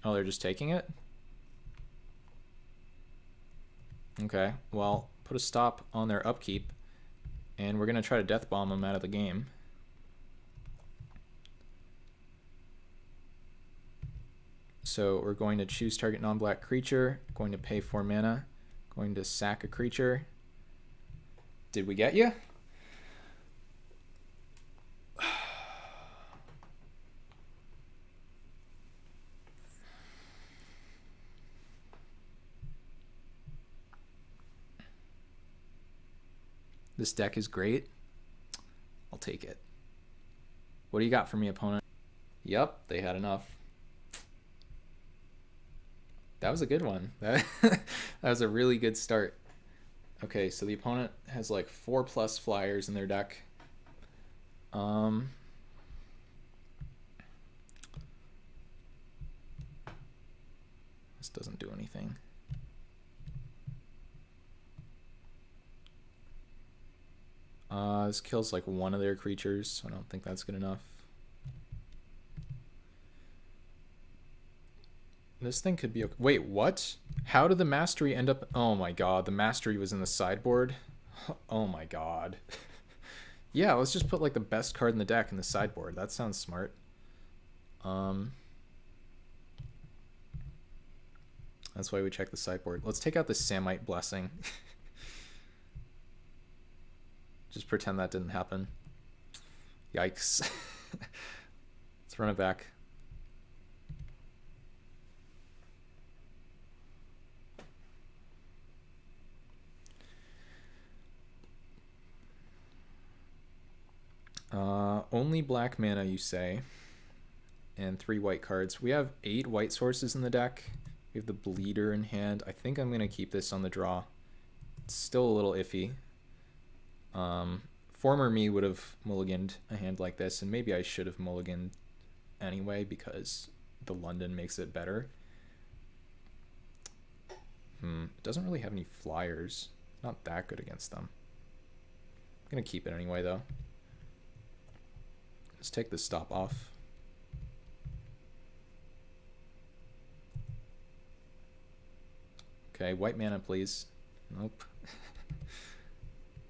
Oh, they're just taking it? Okay, well, put a stop on their upkeep, and we're going to try to Death Bomb them out of the game. So we're going to choose target non-black creature, going to pay 4 mana, going to sack a creature. Did we get you? This deck is great. I'll take it. What do you got for me, opponent? Yep, they had enough. That was a good one. That was a really good start. Okay, so the opponent has like 4+ flyers in their deck. This doesn't do anything. This kills like 1 of their creatures, so I don't think that's good enough. This thing could be okay. Wait, what? How did the Mastery end up? Oh my god, the Mastery was in the sideboard? Oh my god. Yeah, let's just put like the best card in the deck in the sideboard. That sounds smart. That's why we check the sideboard. Let's take out the Samite Blessing. Just pretend that didn't happen. Yikes. Let's run it back. Only black mana, you say, and 3 white cards. We have 8 white sources in the deck. We have the Bleeder in hand. I think I'm going to keep this on the draw. It's still a little iffy. Former me would have mulliganed a hand like this, and maybe I should have mulliganed anyway because the London makes it better. It doesn't really have any flyers. Not that good against them. I'm going to keep it anyway, though. Let's take the stop off. Okay, white mana, please. Nope.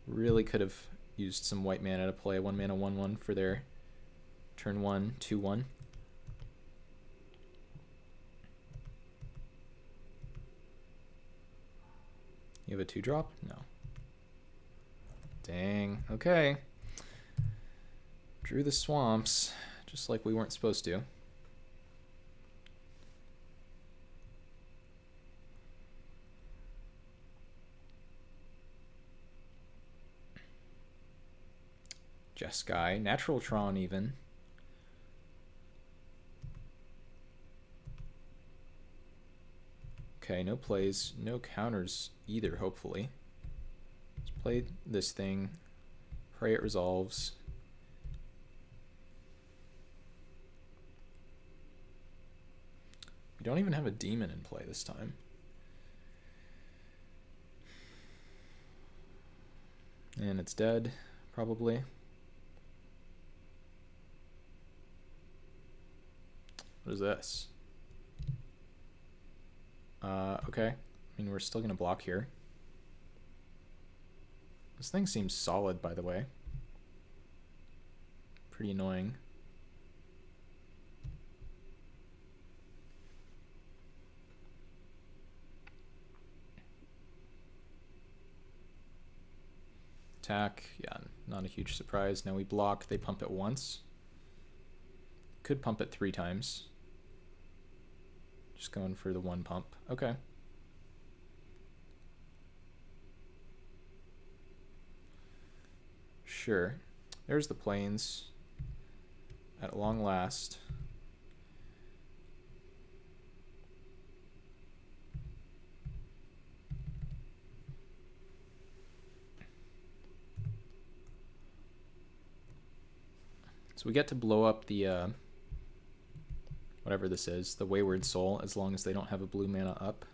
Really could have used some white mana to play 1 mana 1/1 for their turn 1 2/1. You have a 2-drop? No. Dang. Okay. Drew the swamps, just like we weren't supposed to. Jeskai, Natural Tron even. Okay, no plays, no counters either, hopefully. Let's play this thing. Pray it resolves. We don't even have a demon in play this time. And it's dead, probably. What is this? Okay. I mean, we're still gonna block here. This thing seems solid, by the way. Pretty annoying. Attack, yeah, not a huge surprise. Now we block, they pump it once. Could pump it 3 times. Just going for the 1 pump. Okay. Sure. There's the plains. At long last. So we get to blow up the whatever this is, the Wayward Soul, as long as they don't have a blue mana up.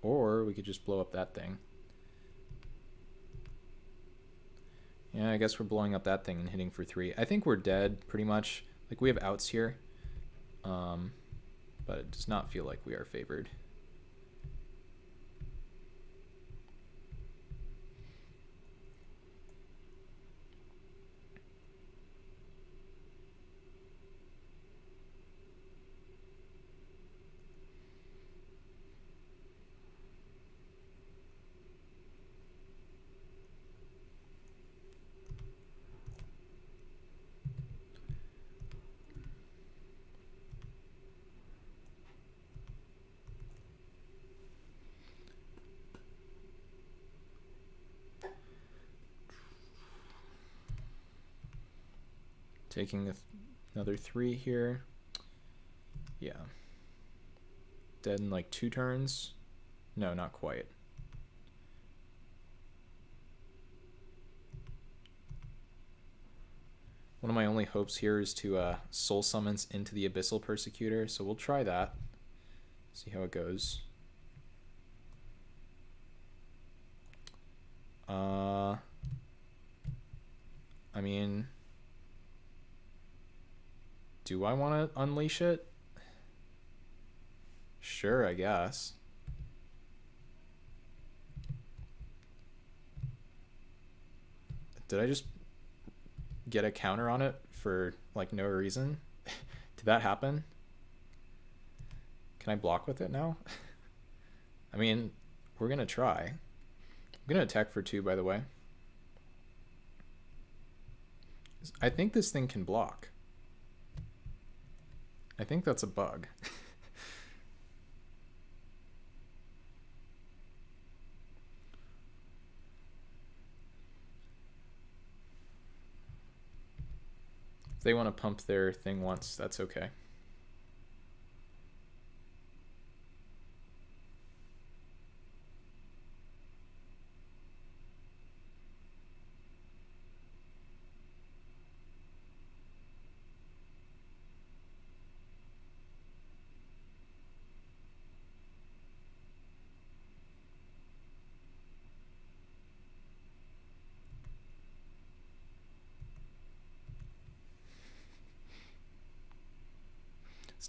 Or we could just blow up that thing. Yeah, I guess we're blowing up that thing and hitting for 3. I think we're dead, pretty much. Like, we have outs here. But it does not feel like we are favored. Taking another 3 here. Yeah. Dead in like 2 turns. No, not quite. One of my only hopes here is to soul summons into the Abyssal Persecutor, so we'll try that. See how it goes. I mean, do I want to unleash it? Sure, I guess. Did I just get a counter on it for like no reason? Did that happen? Can I block with it now? I mean, we're gonna try. I'm gonna attack for 2, by the way. I think this thing can block. I think that's a bug. If they want to pump their thing once, that's okay.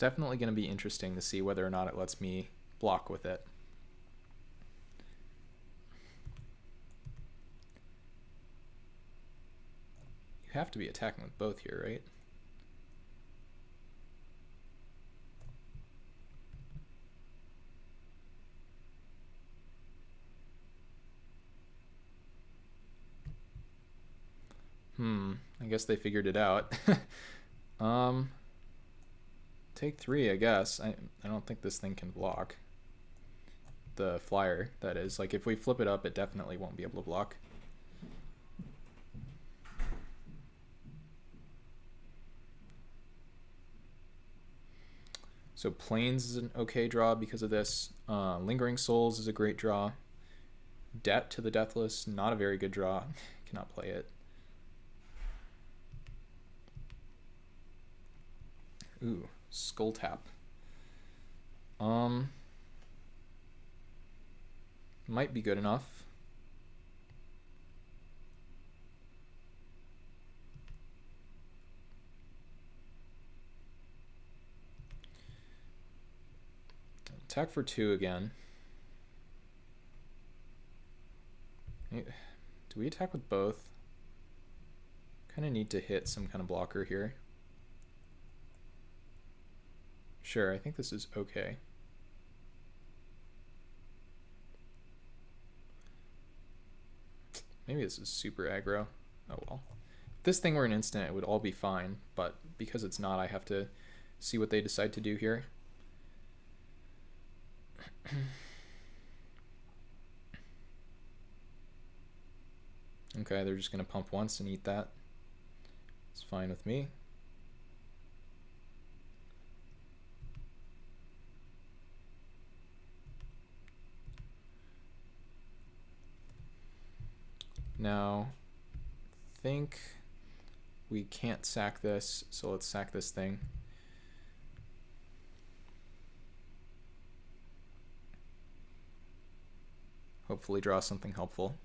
definitely going to be interesting to see whether or not it lets me block with it. You have to be attacking with both here, right? I guess they figured it out. Take 3, I guess. I don't think this thing can block. The flyer, that is. Like, if we flip it up, it definitely won't be able to block. So Plains is an okay draw because of this. Lingering Souls is a great draw. Debt to the Deathless, not a very good draw. Cannot play it. Ooh, Skull Tap. Might be good enough. Attack for 2 again. Do we attack with both? Kind of need to hit some kind of blocker here. Sure, I think this is okay. Maybe this is super aggro. Oh well. If this thing were an instant, it would all be fine, but because it's not, I have to see what they decide to do here. Okay, they're just going to pump once and eat that. It's fine with me. Now, I think we can't sack this, so let's sack this thing. Hopefully draw something helpful.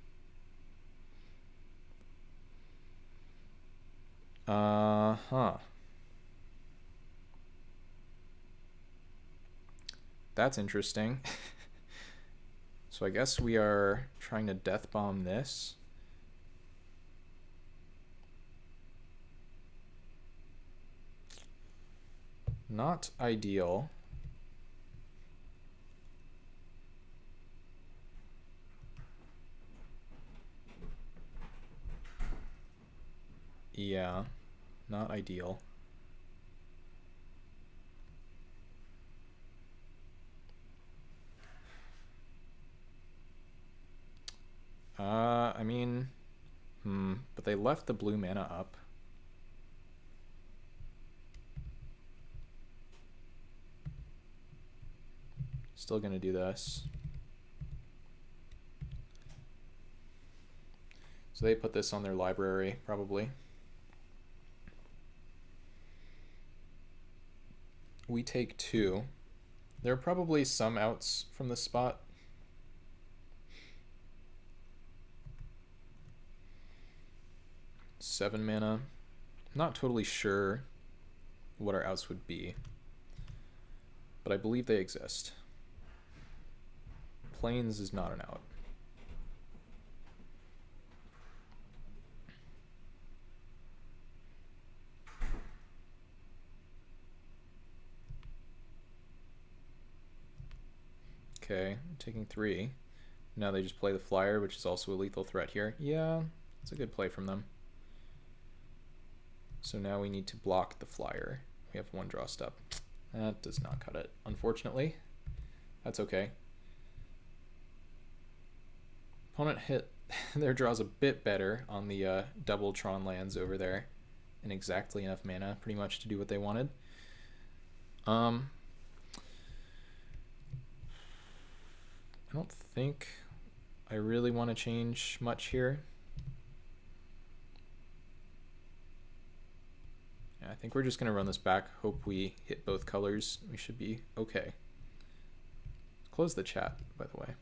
That's interesting. So I guess we are trying to death bomb this. Not ideal. Yeah, not ideal. I mean, but they left the blue mana up. Still gonna do this. So they put this on their library, probably. We take 2. There are probably some outs from the spot. Seven mana. Not totally sure what our outs would be, but I believe they exist. Plains is not an out. Okay, taking 3. Now they just play the flyer, which is also a lethal threat here. Yeah, it's a good play from them. So now we need to block the flyer. We have 1 draw step. That does not cut it, unfortunately. That's okay. Opponent hit their draws a bit better on the double Tron lands over there, and exactly enough mana pretty much to do what they wanted. I don't think I really want to change much here. Yeah, I think we're just going to run this back, hope we hit both colors. We should be okay. Close the chat, by the way.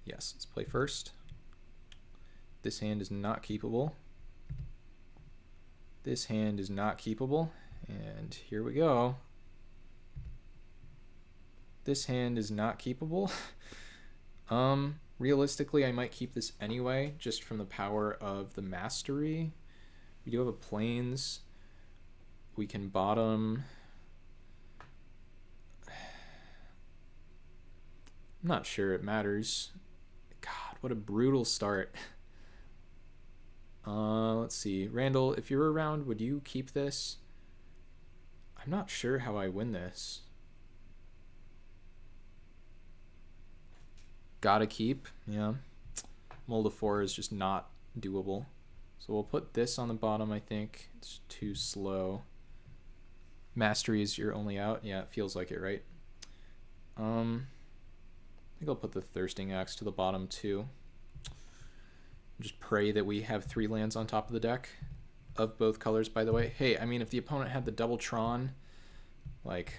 Yes, let's play first. This hand is not keepable. This hand is not keepable, and here we go. This hand is not keepable. Realistically, I might keep this anyway, just from the power of the mastery. We do have a plains. We can bottom. I'm not sure it matters. God, what a brutal start. Let's see. Randall, if you're around, would you keep this? I'm not sure how I win this. Gotta keep, yeah. Mold of 4 is just not doable. So we'll put this on the bottom, I think. It's too slow. Mastery is your only out. Yeah, it feels like it, right? I think I'll put the Thirsting Axe to the bottom too. Just pray that we have 3 lands on top of the deck of both colors, by the way. Hey, I mean, if the opponent had the double Tron, like,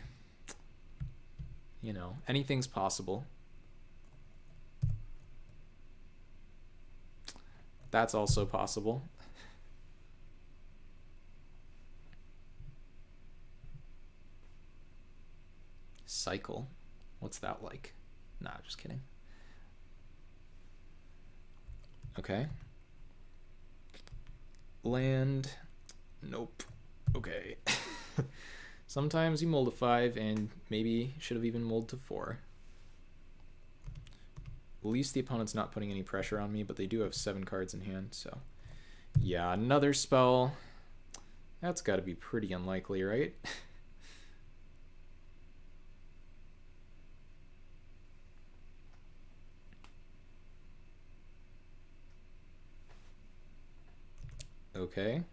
you know, anything's possible. That's also possible. Cycle. What's that like? Nah, just kidding. Okay. Land. Nope. Okay. Sometimes you mold to 5 and maybe should have even molded to 4. At least the opponent's not putting any pressure on me, but they do have 7 cards in hand, so. Yeah, another spell. That's got to be pretty unlikely, right? Okay.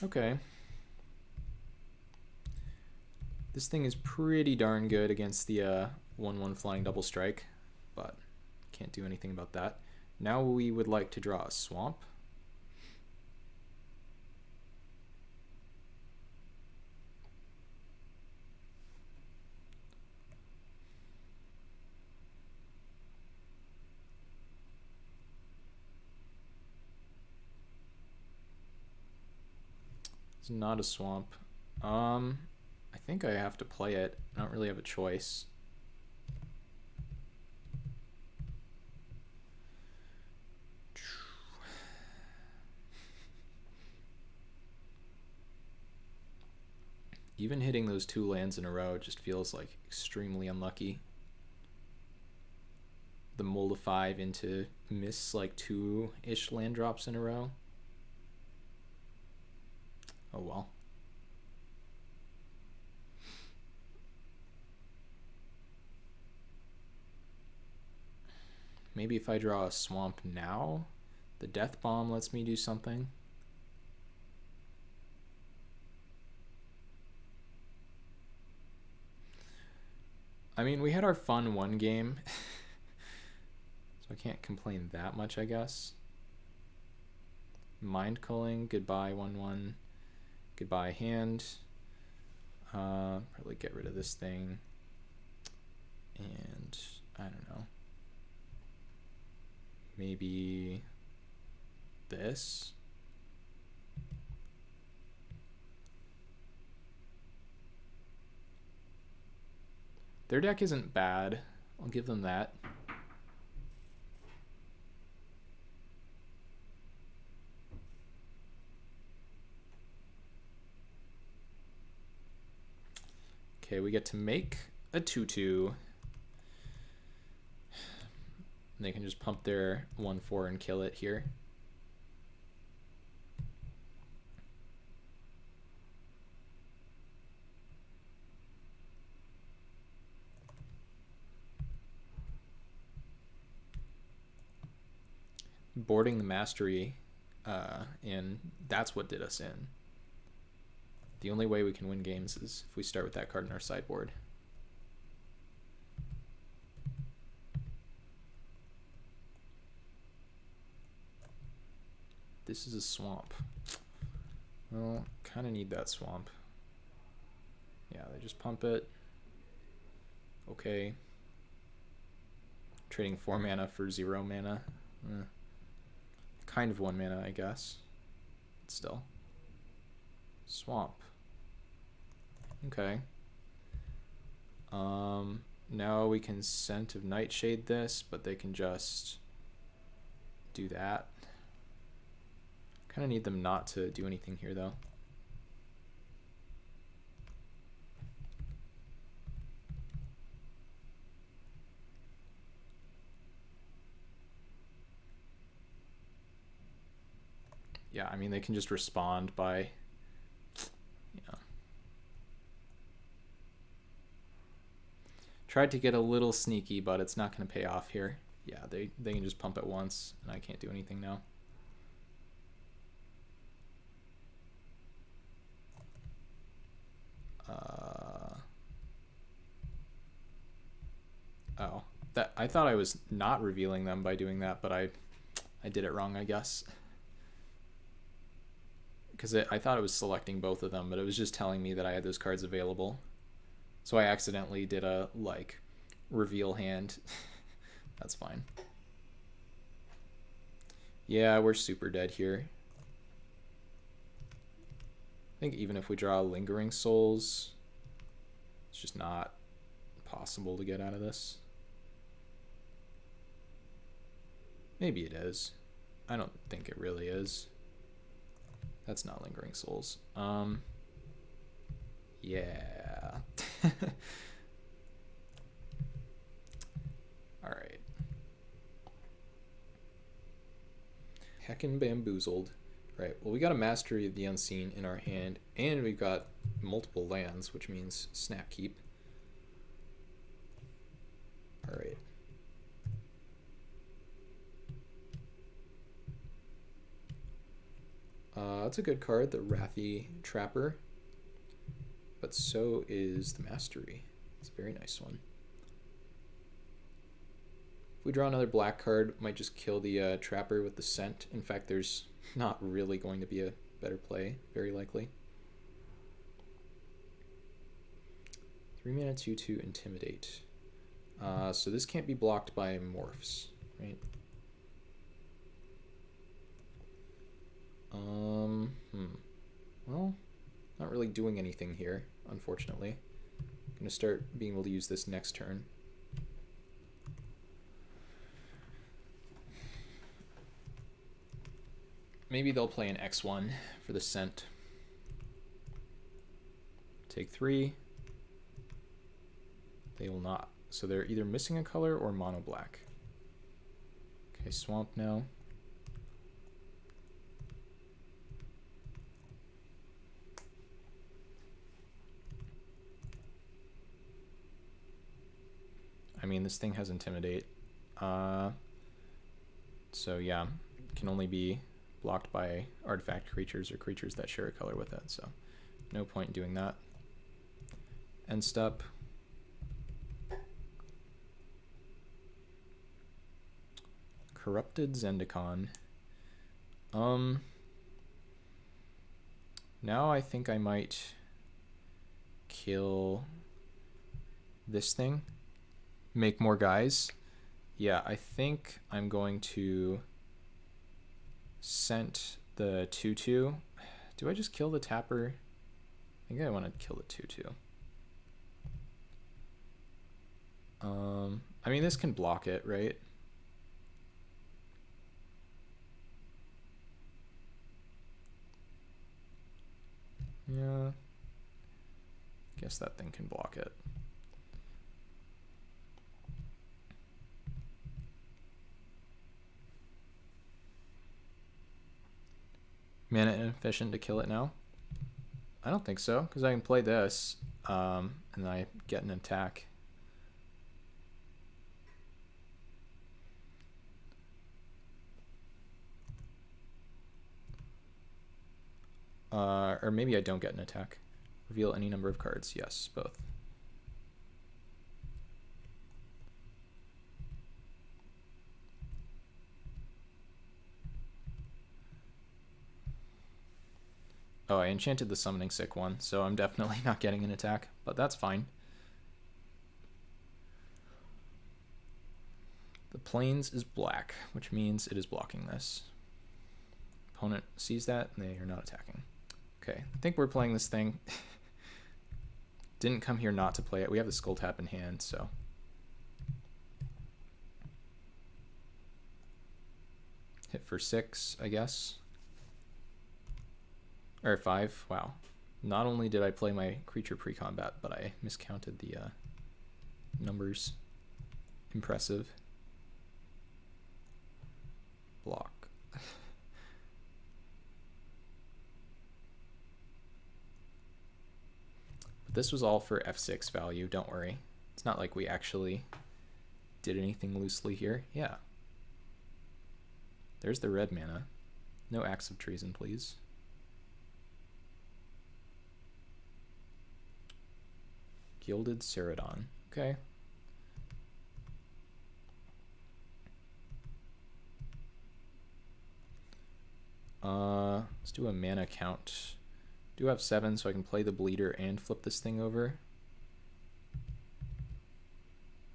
Okay. This thing is pretty darn good against the 1/1 flying double strike, but can't do anything about that. Now we would like to draw a swamp. It's not a swamp. I think I have to play it. I don't really have a choice. Even hitting those 2 lands in a row just feels like extremely unlucky. The mold of 5 into miss like 2-ish land drops in a row. Oh well. Maybe if I draw a swamp now, the death bomb lets me do something. I mean, we had our fun 1 game, so I can't complain that much, I guess. Mind Culling, goodbye 1/1, goodbye hand. Probably get rid of this thing, and I don't know. Maybe this. Their deck isn't bad. I'll give them that. Okay, we get to make a 2/2. They can just pump their 1/4 and kill it here. Boarding the mastery, and that's what did us in. The only way we can win games is if we start with that card in our sideboard. This is a swamp. Well, kind of need that swamp. Yeah, they just pump it. Okay. Trading 4 mana for 0 mana. Kind of 1 mana, I guess. But still. Swamp. Okay. Now we can Scent of Nightshade this, but they can just do that. Kind of need them not to do anything here, though. Yeah, I mean, they can just respond by, yeah. Tried to get a little sneaky, but it's not going to pay off here. Yeah, they can just pump it once, and I can't do anything now. Oh, that I thought I was not revealing them by doing that, but I did it wrong, I guess. Because I thought it was selecting both of them, but it was just telling me that I had those cards available. So I accidentally did a, like, reveal hand. That's fine. Yeah, we're super dead here. I think even if we draw Lingering Souls, it's just not possible to get out of this. Maybe it is. I don't think it really is. That's not Lingering Souls. Yeah. All right. Heckin' bamboozled. Right. Well, we got a Mastery of the Unseen in our hand, and we've got multiple lands, which means snap keep. All right. That's a good card, the Wrathy Trapper. But so is the Mastery. It's a very nice one. If we draw another black card, we might just kill the Trapper with the Scent. In fact, there's not really going to be a better play, very likely. 3 mana 2/2 Intimidate. So this can't be blocked by morphs, right? Well, not really doing anything here, unfortunately. I'm gonna start being able to use this next turn. Maybe they'll play an X1 for the Scent. Take 3. They will not. So they're either missing a color or mono black. Okay, Swamp now. I mean, this thing has Intimidate. So yeah, it can only be blocked by artifact creatures or creatures that share a color with it. So no point in doing that. End step. Corrupted Zendikon. Now I think I might kill this thing. Make more guys. Yeah, I think I'm going to Scent the 2/2. Do I just kill the Tapper? I think I want to kill the 2/2. I mean, this can block it, right? Yeah. Guess that thing can block it. Mana inefficient to kill it now? I don't think so, because I can play this, and then I get an attack. Or maybe I don't get an attack. Reveal any number of cards. Yes, both. Oh, I enchanted the Summoning Sick one, so I'm definitely not getting an attack, but that's fine. The plains is black, which means it is blocking this. Opponent sees that, and they are not attacking. Okay, I think we're playing this thing. Didn't come here not to play it. We have the Skull Tap in hand, so. Hit for 6, I guess. Or 5, wow. Not only did I play my creature pre-combat, but I miscounted the numbers. Impressive. Block. But this was all for F6 value, don't worry. It's not like we actually did anything loosely here. Yeah. There's the red mana. No acts of treason, please. Gilded Ceradon. Okay. Let's do a mana count. Do have 7, so I can play the Bleeder and flip this thing over.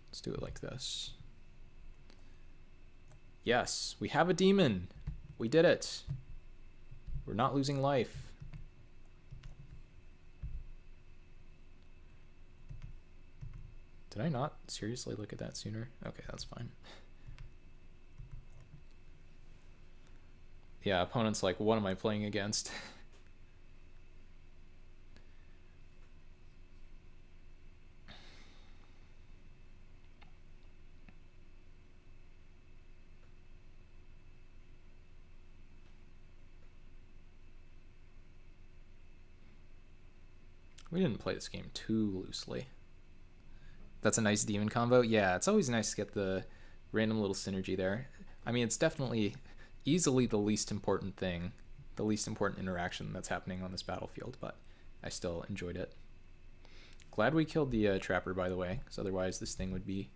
Let's do it like this. Yes, we have a demon. We did it. We're not losing life. Did I not seriously look at that sooner? Okay, that's fine. Yeah, opponent's like, what am I playing against? We didn't play this game too loosely. That's a nice demon combo. Yeah, it's always nice to get the random little synergy there. I mean, it's definitely easily the least important thing, the least important interaction that's happening on this battlefield, but I still enjoyed it. Glad we killed the Trapper, by the way, because otherwise this thing would be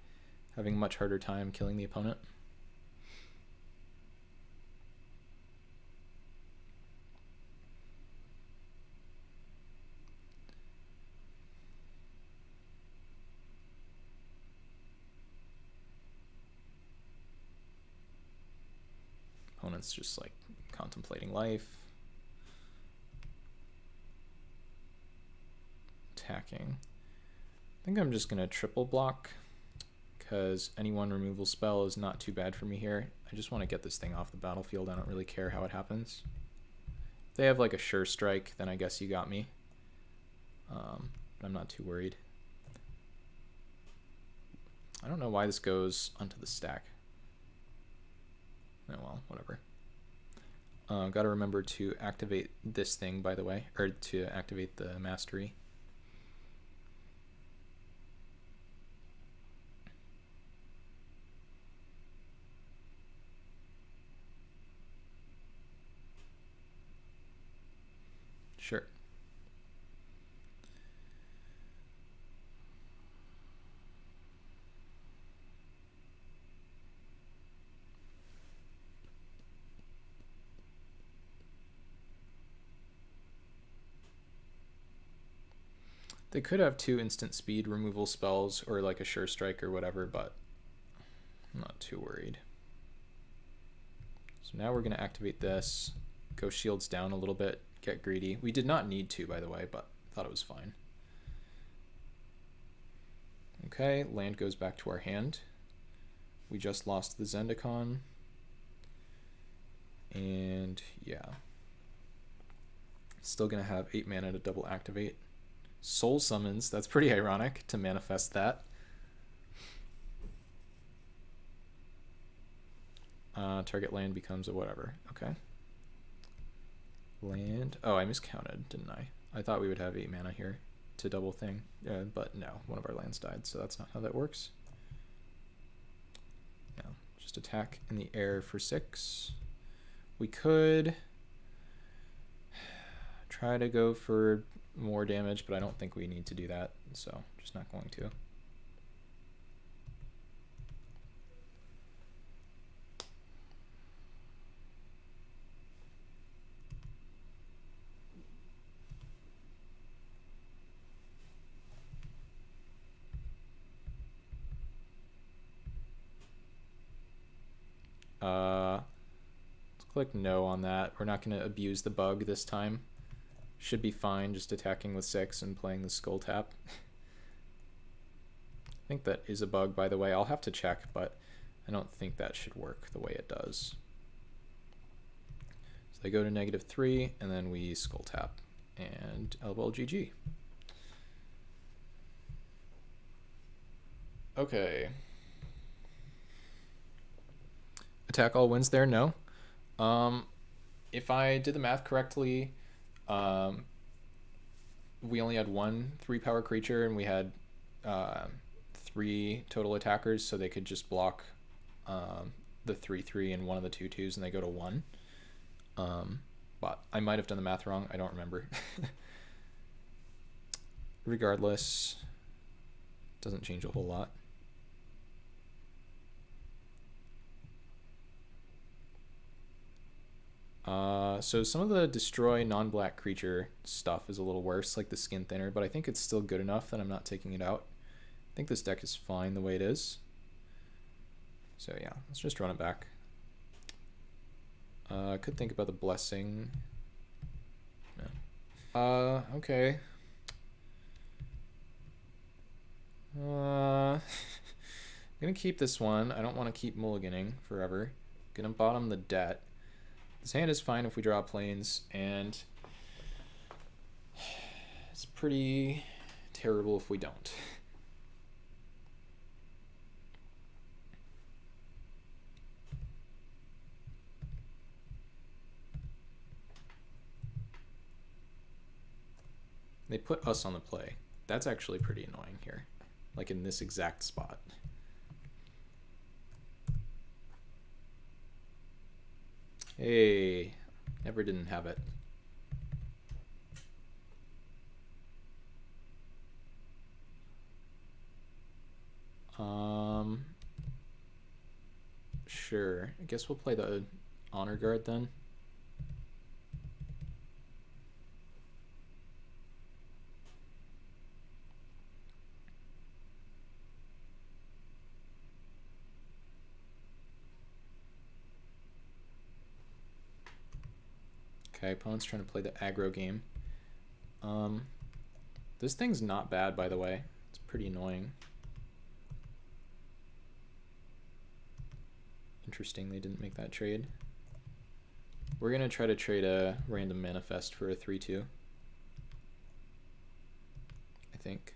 having a much harder time killing the opponent. Opponent's just like contemplating life. Attacking. I think I'm just going to triple block because any one removal spell is not too bad for me here. I just want to get this thing off the battlefield. I don't really care how it happens. If they have like a sure strike, then I guess you got me. But I'm not too worried. I don't know why this goes onto the stack. Oh well, whatever. Got to remember to activate this thing, by the way, or to activate the mastery. Sure. They could have 2 instant speed removal spells or like a sure strike or whatever, but I'm not too worried. So now we're going to activate this, go shields down a little bit, get greedy. We did not need to, by the way, but thought it was fine. Okay, land goes back to our hand. We just lost the Zendikon. And yeah. Still going to have 8 mana to double activate. Soul Summons, that's pretty ironic to manifest that. Target land becomes a whatever. Okay. Land. Oh, I miscounted, didn't I? I thought we would have 8 mana here to double thing. But no, one of our lands died, so that's not how that works. Yeah, just attack in the air for 6. We could try to go for more damage, but I don't think we need to do that, so just not going to. Click no on that. We're not going to abuse the bug this time. Should be fine just attacking with 6 and playing the skull tap. I think that is a bug, by the way. I'll have to check, but I don't think that should work the way it does. So they go to -3, and then we skull tap and elbow GG. Okay. Attack all wins there? No. If I did the math correctly, we only had one 3-power creature, and we had 3 total attackers, so they could just block the 3/3 and one of the 2/2s, and they go to 1. But I might have done the math wrong. I don't remember. Regardless, doesn't change a whole lot. So some of the destroy non-black creature stuff is a little worse, like the skin thinner, but I think it's still good enough that I'm not taking it out. I think this deck is fine the way it is. So yeah, let's just run it back. I could think about the blessing. No. Okay. I'm gonna keep this one. I don't want to keep mulliganing forever. Gonna bottom the debt. This hand is fine if we draw planes, and it's pretty terrible if we don't. They put us on the play. That's actually pretty annoying here, like in this exact spot. Hey, never didn't have it. Sure. I guess we'll play the honor guard then. Okay, opponent's trying to play the aggro game. This thing's not bad, by the way. It's pretty annoying. Interesting, they didn't make that trade. We're gonna try to trade a random manifest for a 3/2. I think.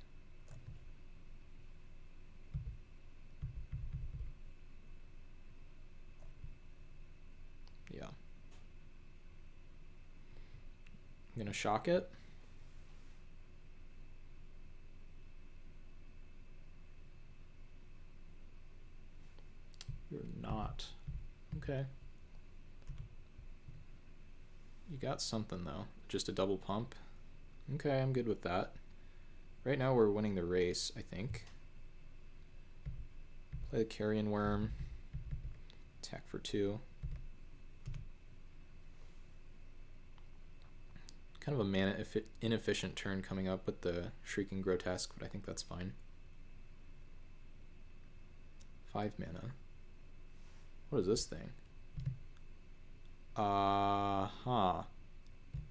Yeah. I'm gonna shock it. You're not. Okay. You got something though. Just a double pump. Okay, I'm good with that. Right now we're winning the race, I think. Play the carrion worm. Attack for 2. Kind of a mana inefficient turn coming up with the Shrieking Grotesque, but I think that's fine. 5 mana. What is this thing?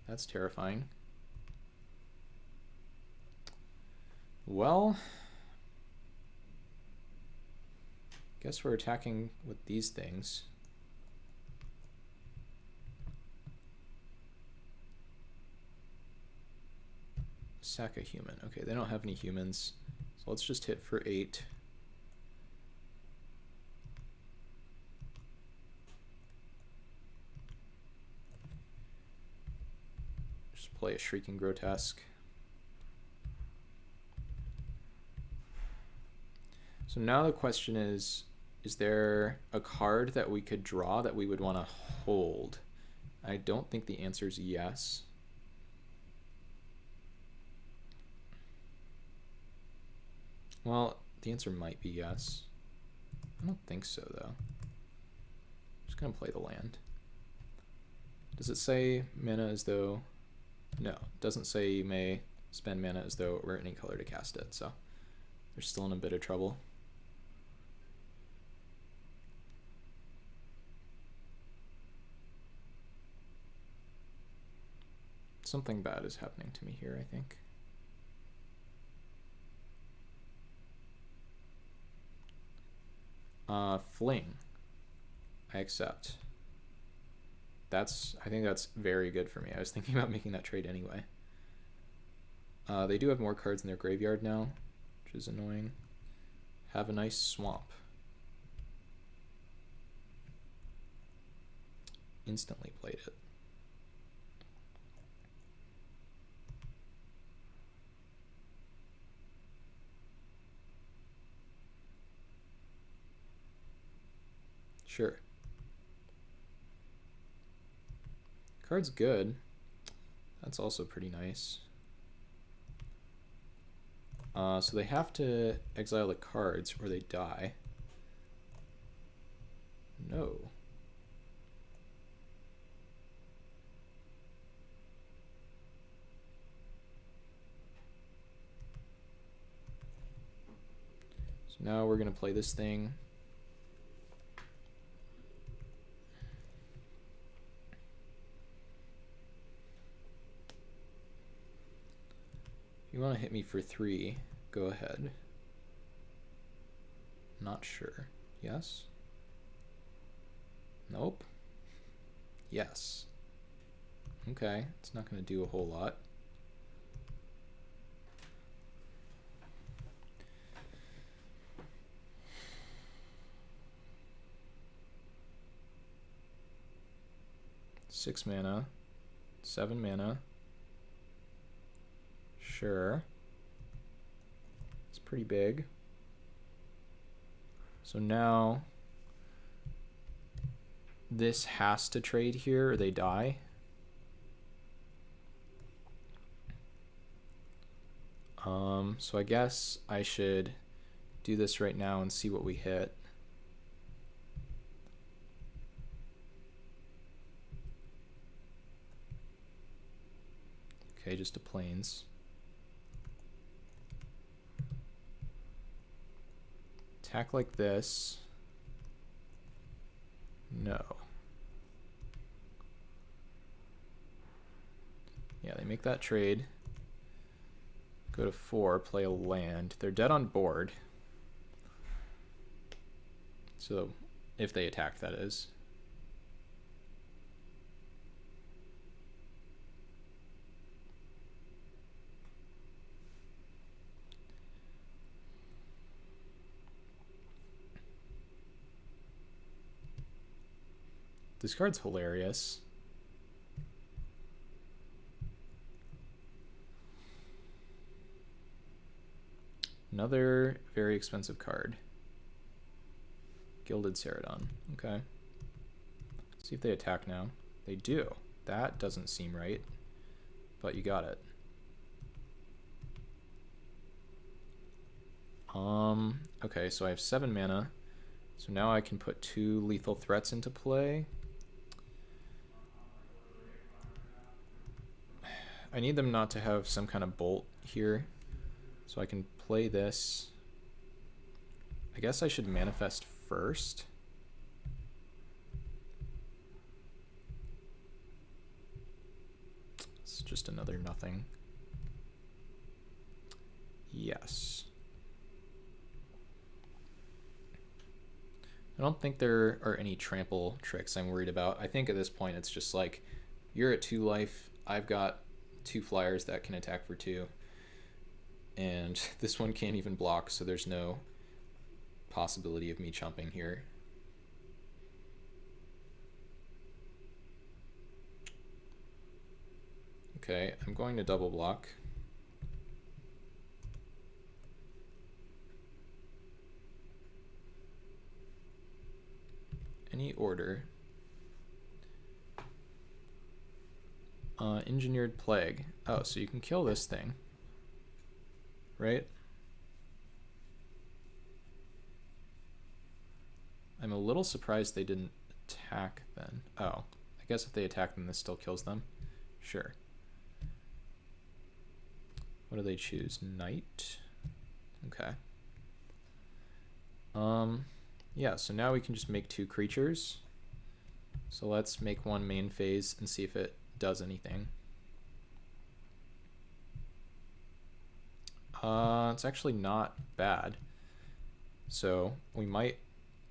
That's terrifying. Well, guess we're attacking with these things. Sack a human. Okay, they don't have any humans. So let's just hit for 8. Just play a Shrieking Grotesque. So now the question is there a card that we could draw that we would want to hold? I don't think the answer is yes. Well, the answer might be yes. I don't think so, though. I'm just going to play the land. Does it say mana as though... No, it doesn't say you may spend mana as though it were any color to cast it, so they're still in a bit of trouble. Something bad is happening to me here, I think. Fling. I accept. I think that's very good for me. I was thinking about making that trade anyway. They do have more cards in their graveyard now, which is annoying. Have a nice swamp. Instantly played it. Sure. Card's good. That's also pretty nice. So they have to exile the cards or they die. No. So now we're going to play this thing. If you want to hit me for 3, go ahead. Not sure. Yes? Nope. Yes. Okay, it's not going to do a whole lot. Six mana, 7 mana. Sure. It's pretty big. So now this has to trade here or they die. So I guess I should do this right now and see what we hit. Okay, just a plains. Attack like this. No. Yeah, they make that trade. Go to 4, play a land. They're dead on board. So, if they attack, that is. This card's hilarious. Another very expensive card. Gilded Ceradon. Okay. Let's see if they attack now. They do. That doesn't seem right, but you got it. Okay, so I have 7 mana. So now I can put 2 lethal threats into play. I need them not to have some kind of bolt here. So I can play this. I guess I should manifest first. It's just another nothing. Yes. I don't think there are any trample tricks I'm worried about. I think at this point it's just like, you're at 2 life, I've got 2 flyers that can attack for 2. And this one can't even block, so there's no possibility of me chumping here. Okay, I'm going to double block. Any order. Engineered Plague. Oh, so you can kill this thing. Right? I'm a little surprised they didn't attack then. Oh, I guess if they attack then this still kills them. Sure. What do they choose? Knight? Okay. Yeah, so now we can just make 2 creatures. So let's make one main phase and see if it does anything. It's actually not bad. So we might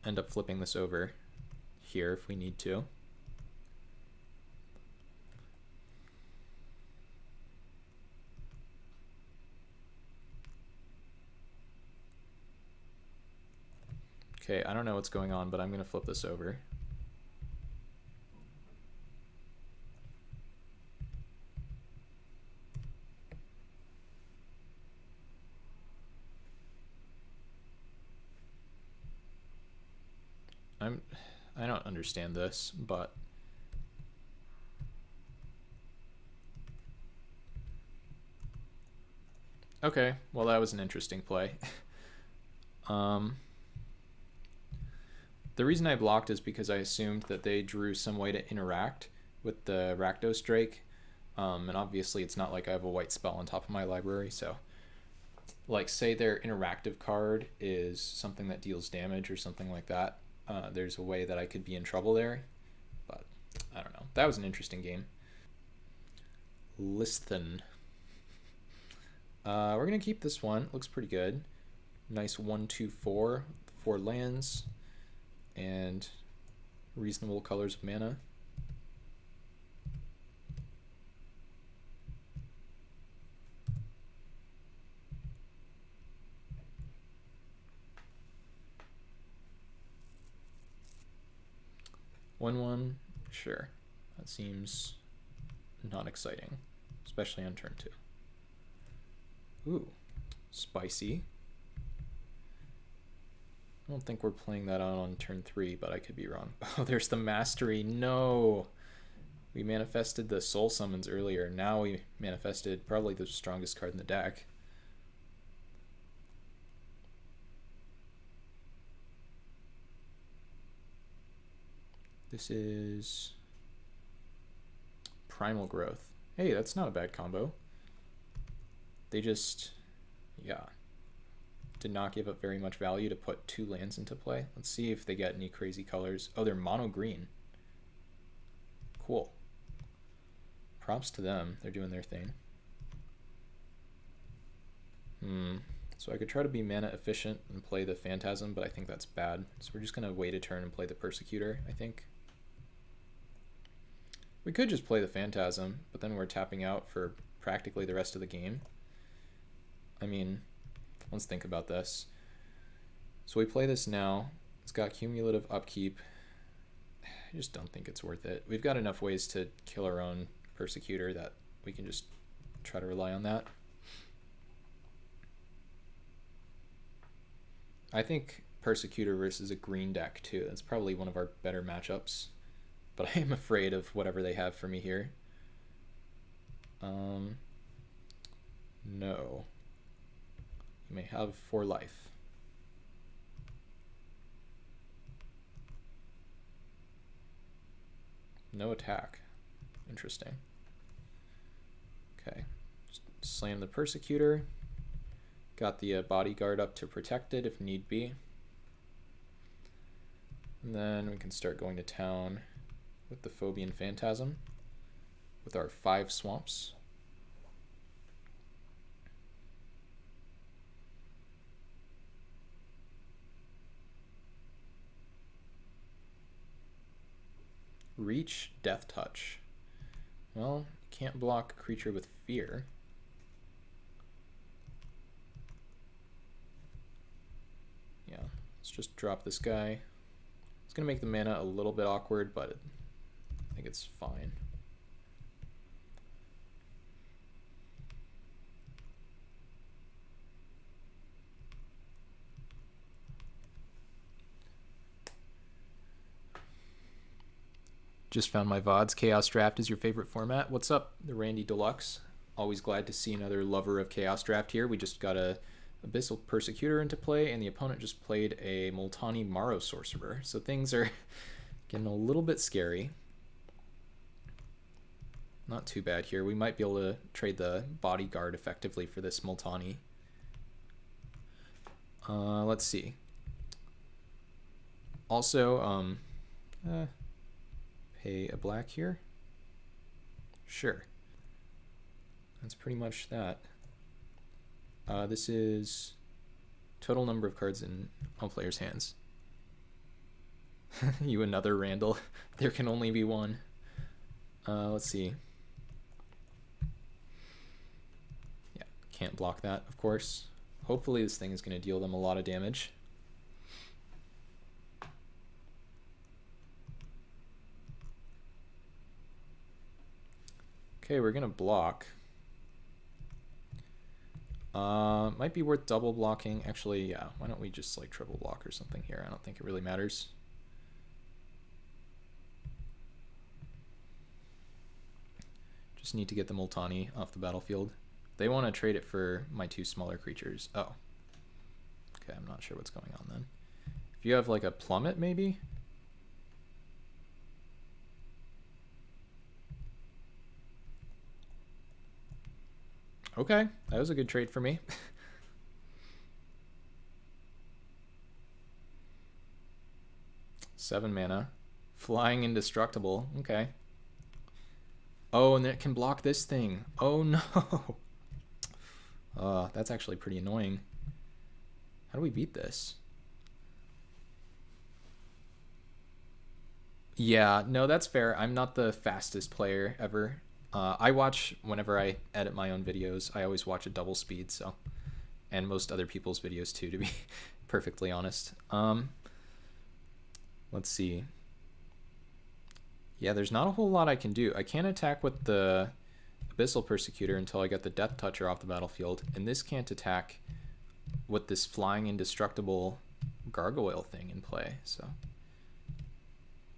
end up flipping this over here if we need to. Okay, I don't know what's going on, but I'm going to flip this over. I don't understand this, but okay, well that was an interesting play. The reason I blocked is because I assumed that they drew some way to interact with the Rakdos Drake, and obviously it's not like I have a white spell on top of my library, so like say their interactive card is something that deals damage or something like that. There's a way that I could be in trouble there, but I don't know. That was an interesting game. Listhen. We're gonna keep this one. Looks pretty good. Nice 1/2/4, 4 lands, and reasonable colors of mana. One, sure. That seems not exciting, especially on turn 2. Ooh, spicy. I don't think we're playing that out on turn 3, but I could be wrong. Oh, there's the Mastery. No! We manifested the Soul Summons earlier. Now we manifested probably the strongest card in the deck. This is Primal Growth. Hey, that's not a bad combo. They just, yeah, did not give up very much value to put 2 lands into play. Let's see if they get any crazy colors. Oh, they're mono green. Cool. Props to them. They're doing their thing. So I could try to be mana efficient and play the Phantasm, but I think that's bad. So we're just going to wait a turn and play the Persecutor, I think. We could just play the Phantasm, but then we're tapping out for practically the rest of the game. I mean, let's think about this. So we play this now. It's got cumulative upkeep. I just don't think it's worth it. We've got enough ways to kill our own Persecutor that we can just try to rely on that. I think Persecutor versus a green deck too. That's probably one of our better matchups. But I am afraid of whatever they have for me here. No. You may have 4 life. No attack. Interesting. Okay. Just slam the Persecutor. Got the bodyguard up to protect it if need be. And then we can start going to town with the Phobian Phantasm with our 5 swamps. Reach, Death Touch. Well, can't block a creature with fear. Yeah, let's just drop this guy. It's going to make the mana a little bit awkward, but I think it's fine. Just found my VODs. Chaos Draft is your favorite format. What's up, the Randy Deluxe? Always glad to see another lover of Chaos Draft here. We just got a Abyssal Persecutor into play, and the opponent just played a Multani Morrow Sorcerer. So things are getting a little bit scary. Not too bad here. We might be able to trade the Bodyguard effectively for this Multani. Let's see. Also, pay a black here? Sure. That's pretty much that. This is total number of cards in all players' hands. You another Randall. There can only be one. Let's see. Yeah, can't block that, of course. Hopefully this thing is going to deal them a lot of damage. Okay, we're going to block. Might be worth double blocking. Actually, yeah, why don't we just like triple block or something here? I don't think it really matters. Just need to get the Multani off the battlefield. They want to trade it for my two smaller creatures. Oh. Okay, I'm not sure what's going on then. If you have like a plummet maybe? Okay, that was a good trade for me. 7 mana. Flying indestructible. Okay. Oh, and it can block this thing. Oh no. That's actually pretty annoying. How do we beat this? Yeah, no, that's fair. I'm not the fastest player ever. I watch, whenever I edit my own videos, I always watch at double speed, so. And most other people's videos too, to be perfectly honest. Let's see. Yeah, there's not a whole lot I can do. I can't attack with the Abyssal Persecutor until I get the Death Toucher off the battlefield, and this can't attack with this flying indestructible gargoyle thing in play, so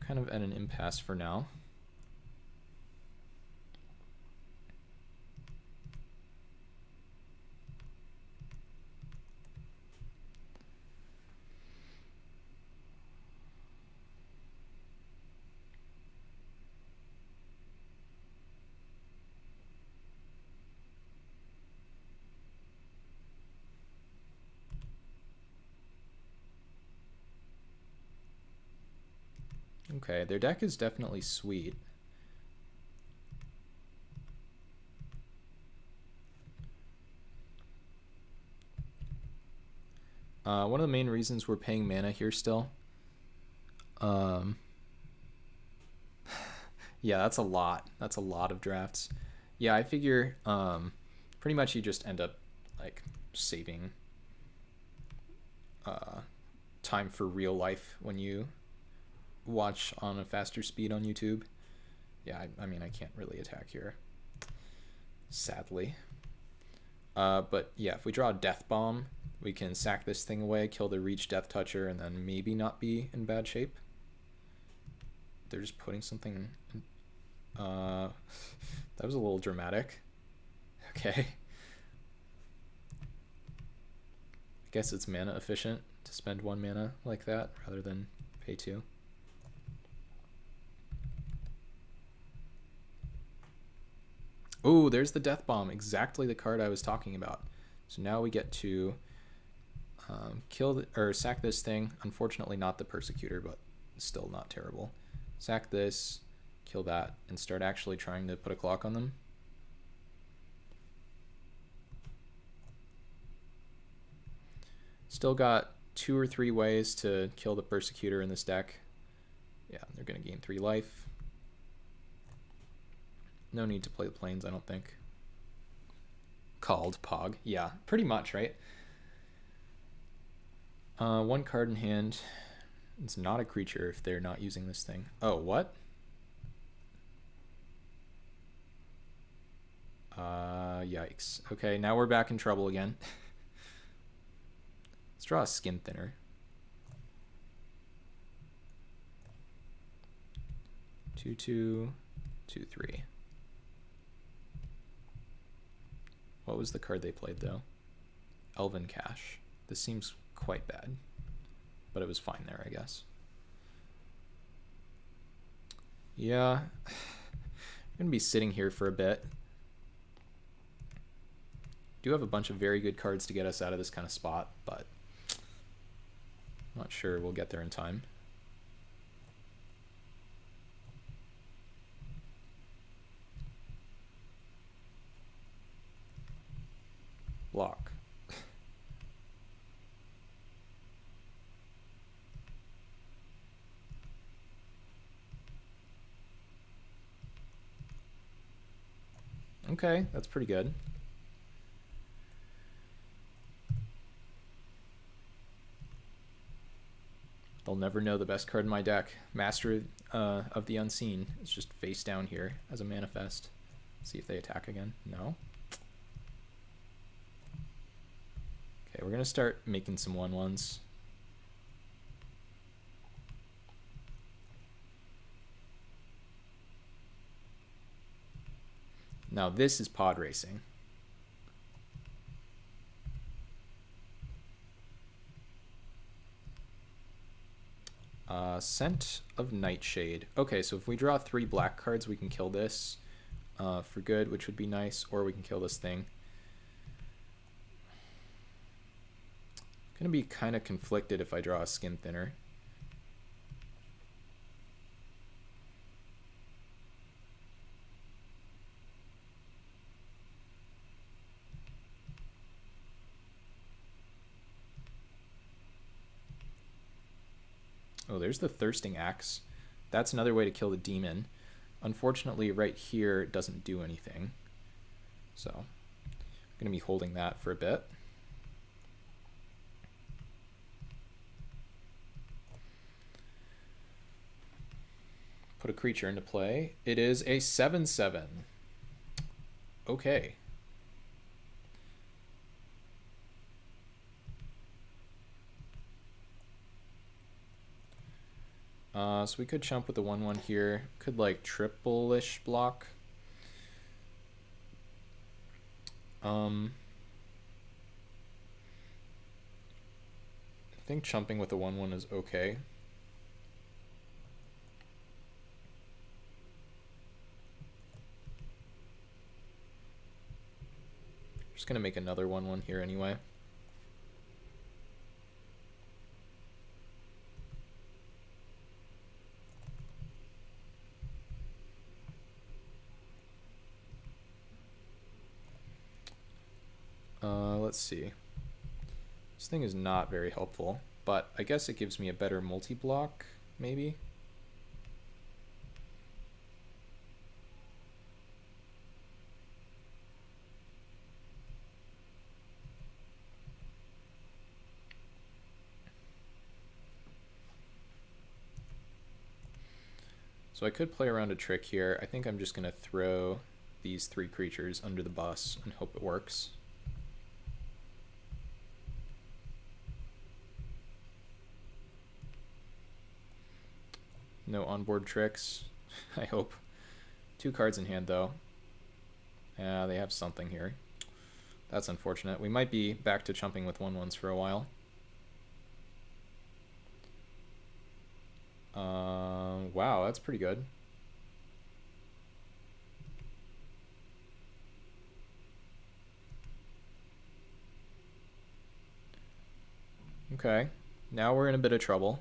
kind of at an impasse for now. Okay, their deck is definitely sweet. One of the main reasons we're paying mana here still. Yeah, that's a lot. That's a lot of drafts. Yeah, I figure pretty much you just end up like saving time for real life when you watch on a faster speed on YouTube. Yeah, I mean, I can't really attack here, sadly. But yeah, if we draw a Death Bomb, we can sack this thing away, kill the Reach Death Toucher, and then maybe not be in bad shape. They're just putting something in. That was a little dramatic. Okay. I guess it's mana efficient to spend 1 mana like that rather than pay 2. Oh, there's the Death Bomb, exactly the card I was talking about. So now we get to kill or sack this thing. Unfortunately, not the Persecutor, but still not terrible. Sack this, kill that, and start actually trying to put a clock on them. Still got 2 or 3 ways to kill the Persecutor in this deck. Yeah, they're going to gain 3 life. No need to play the planes, I don't think. Called Pog. Yeah, pretty much, right? 1 card in hand. It's not a creature if they're not using this thing. Oh, what? Yikes. Okay, now we're back in trouble again. Let's draw a Skin Thinner. 2/2, 2/3. What was the card they played, though? Elven Cache. This seems quite bad, but it was fine there, I guess. Yeah, I'm going to be sitting here for a bit. Do have a bunch of very good cards to get us out of this kind of spot, but I'm not sure we'll get there in time. Block. Okay, that's pretty good. They'll never know the best card in my deck. Master of the Unseen is just face down here as a manifest. See if they attack again. No. Okay, we're gonna start making some 1/1s. Now this is pod racing. Scent of Nightshade. Okay, so if we draw 3 black cards, we can kill this for good, which would be nice, or we can kill this thing. Gonna be kind of conflicted if I draw a Skin Thinner. Oh, there's the Thirsting Axe. That's another way to kill the demon. Unfortunately, right here, it doesn't do anything. So, I'm going to be holding that for a bit. Put a creature into play. It is a 7/7. Okay. So we could chump with the 1/1 here. Could like triple-ish block. I think chumping with the 1/1 is okay. Just gonna make another 1/1 here anyway. Let's see. This thing is not very helpful, but I guess it gives me a better multi-block, maybe? So I could play around a trick here. I think I'm just going to throw these 3 creatures under the bus and hope it works. No onboard tricks, I hope. 2 cards in hand, though. Yeah, they have something here. That's unfortunate. We might be back to chumping with 1/1s for a while. Wow, that's pretty good. Okay, now we're in a bit of trouble.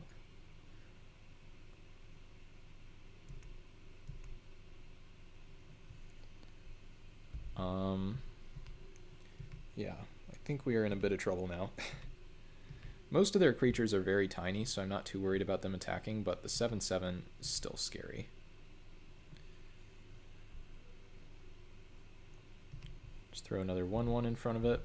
Yeah, I think we are in a bit of trouble now. Most of their creatures are very tiny, so I'm not too worried about them attacking, but the 7/7 is still scary. Just throw another 1/1 in front of it.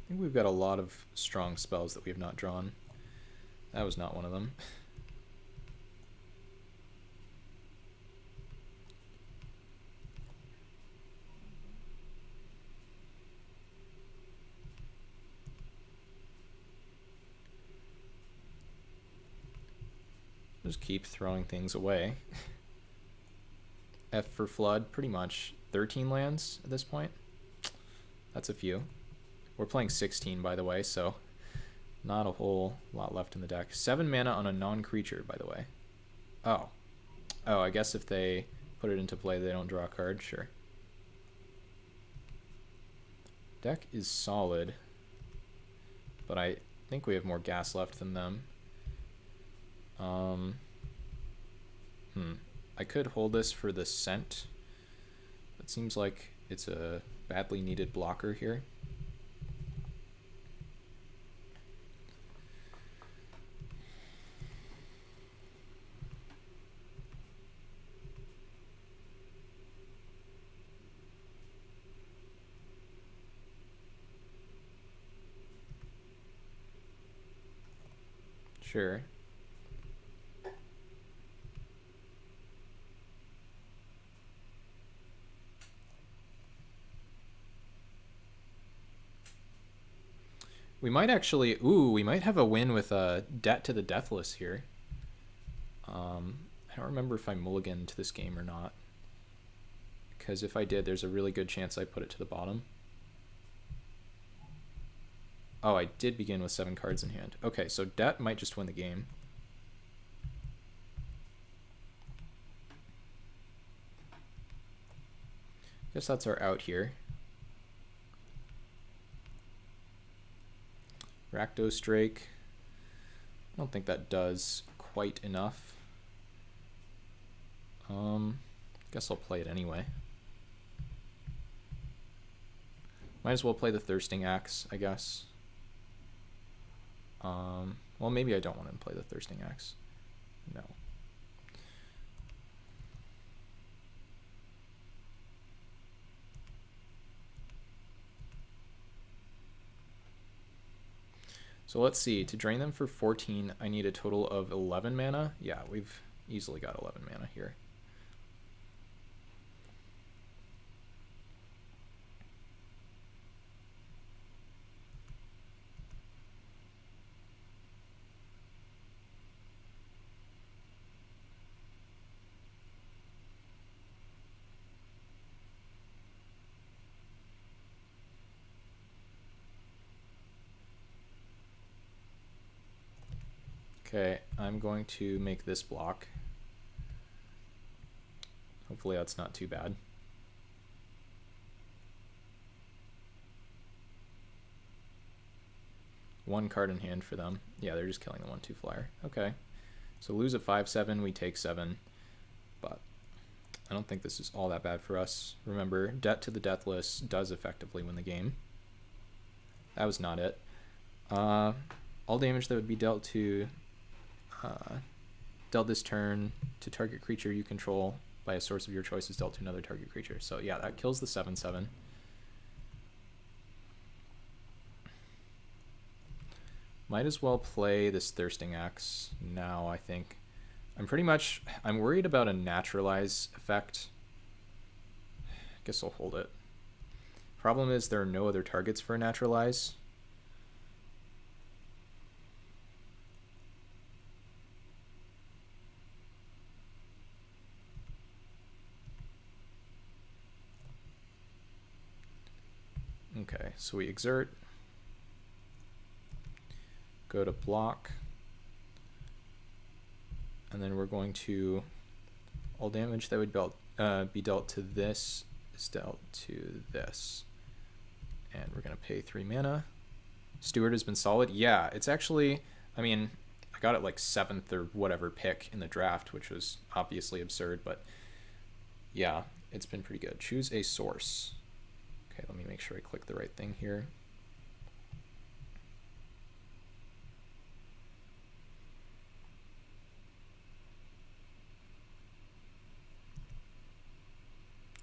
I think we've got a lot of strong spells that we have not drawn. That was not one of them. Just keep throwing things away. F for Flood, pretty much 13 lands at this point. That's a few. We're playing 16, by the way, so not a whole lot left in the deck. 7 mana on a non-creature, by the way. Oh. Oh, I guess if they put it into play, they don't draw a card. Sure. Deck is solid, but I think we have more gas left than them. I could hold this for the scent. It seems like it's a badly needed blocker here. Sure. We might actually... Ooh, we might have a win with a Debt to the Deathless here. I don't remember if I mulliganed to this game or not. Because if I did, there's a really good chance I put it to the bottom. Oh, I did begin with 7 cards in hand. Okay, so Debt might just win the game. Guess that's our out here. Rakdos Drake. I don't think that does quite enough. Guess I'll play it anyway. Might as well play the Thirsting Axe, I guess. Well, maybe I don't want to play the Thirsting Axe. No. So let's see, to drain them for 14, I need a total of 11 mana. Yeah, we've easily got 11 mana here. Okay, I'm going to make this block. Hopefully that's not too bad. One card in hand for them. Yeah, they're just killing the 1/2 flyer. Okay, so lose a 5/7, we take 7, but I don't think this is all that bad for us. Remember, Debt to the Deathless does effectively win the game. That was not it. All damage that would be dealt this turn to target creature you control by a source of your choice is dealt to another target creature. So yeah, that kills the 7/7. Might as well play this Thirsting Axe now, I think. I'm worried about a Naturalize effect. Guess I'll hold it. Problem is there are no other targets for a Naturalize. Okay, so we exert, go to block, and then we're going to, all damage that would be dealt to this is dealt to this. And we're going to pay 3 mana. Steward has been solid. Yeah, it's actually, I mean, I got it like 7th or whatever pick in the draft, which was obviously absurd, but yeah, it's been pretty good. Choose a source. Okay, let me make sure I click the right thing here.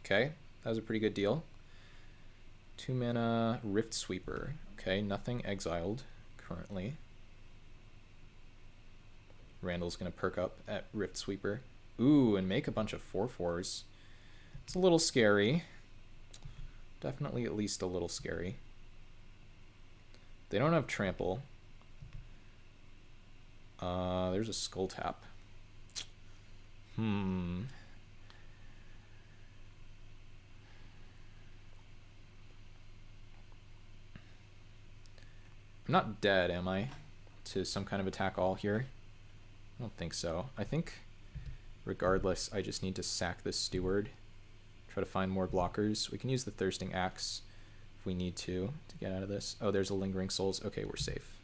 Okay, that was a pretty good deal. 2 mana Rift Sweeper. Okay, nothing exiled currently. Randall's gonna perk up at Rift Sweeper. Ooh, and make a bunch of 4/4s. It's a little scary. Definitely at least a little scary. They don't have trample. There's a Skull Tap. I'm not dead, am I? To some kind of attack all here? I don't think so. I think regardless, I just need to sack this Steward. Try to find more blockers. We can use the Thirsting Axe if we need to get out of this. Oh, there's a Lingering Souls. Okay, we're safe.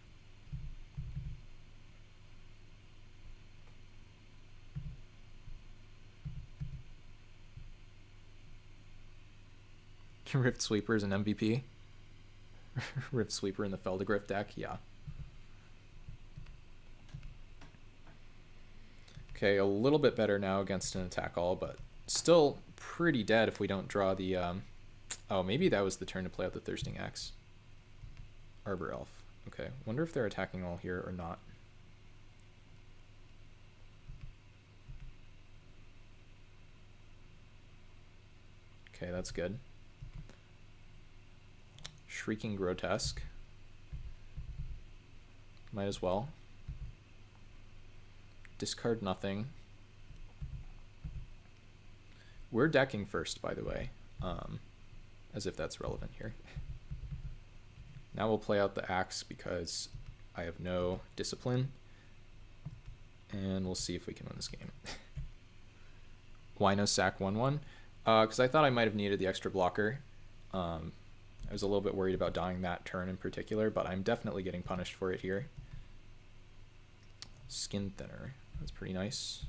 Rift Sweeper is an MVP. Rift Sweeper in the Feldegriff deck, yeah. Okay, a little bit better now against an attack all, but still pretty dead if we don't draw the... Oh, maybe that was the turn to play out the Thirsting Axe. Arbor Elf. Okay, wonder if they're attacking all here or not. Okay, that's good. Shrieking Grotesque. Might as well. Discard nothing. We're decking first, by the way, as if that's relevant here. Now we'll play out the axe because I have no discipline, and we'll see if we can win this game. Why no sack 1/1? Because I thought I might have needed the extra blocker. I was a little bit worried about dying that turn in particular, but I'm definitely getting punished for it here. Skin Thinner. That's pretty nice.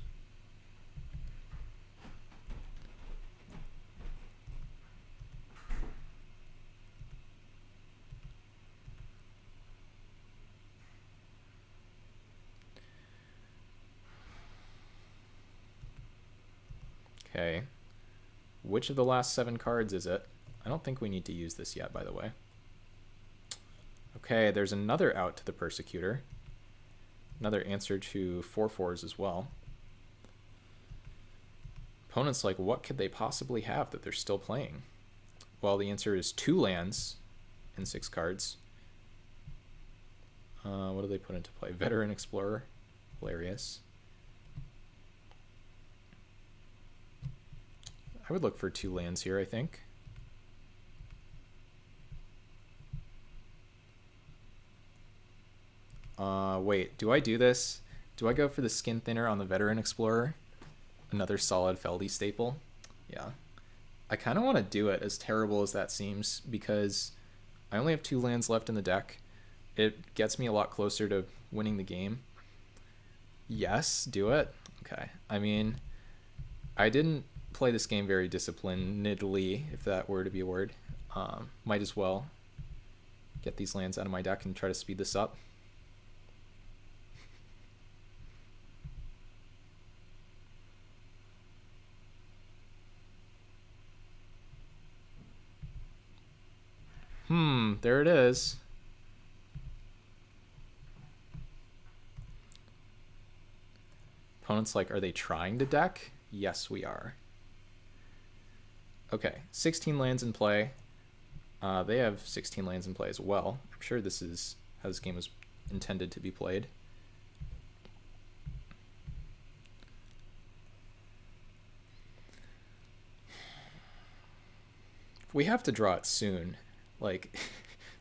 Okay. Which of the last 7 cards is it? I don't think we need to use this yet, by the way. Okay, there's another out to the Persecutor. Another answer to 4/4s as well. Opponent's like, what could they possibly have that they're still playing? Well, the answer is 2 lands and 6 cards. What do they put into play? Veteran Explorer. Hilarious. I would look for 2 lands here, I think. Wait, do I do this? Do I go for the Skin Thinner on the Veteran Explorer? Another solid Feldy staple? Yeah. I kind of want to do it, as terrible as that seems, because I only have 2 lands left in the deck. It gets me a lot closer to winning the game. Yes, do it. Okay. I mean, I didn't play this game very disciplinedly, if that were to be a word. Might as well get these lands out of my deck and try to speed this up. There it is. Opponent's like, are they trying to deck? Yes, we are. Okay, 16 lands in play. They have 16 lands in play as well. I'm sure this is how this game was intended to be played. We have to draw it soon. Like,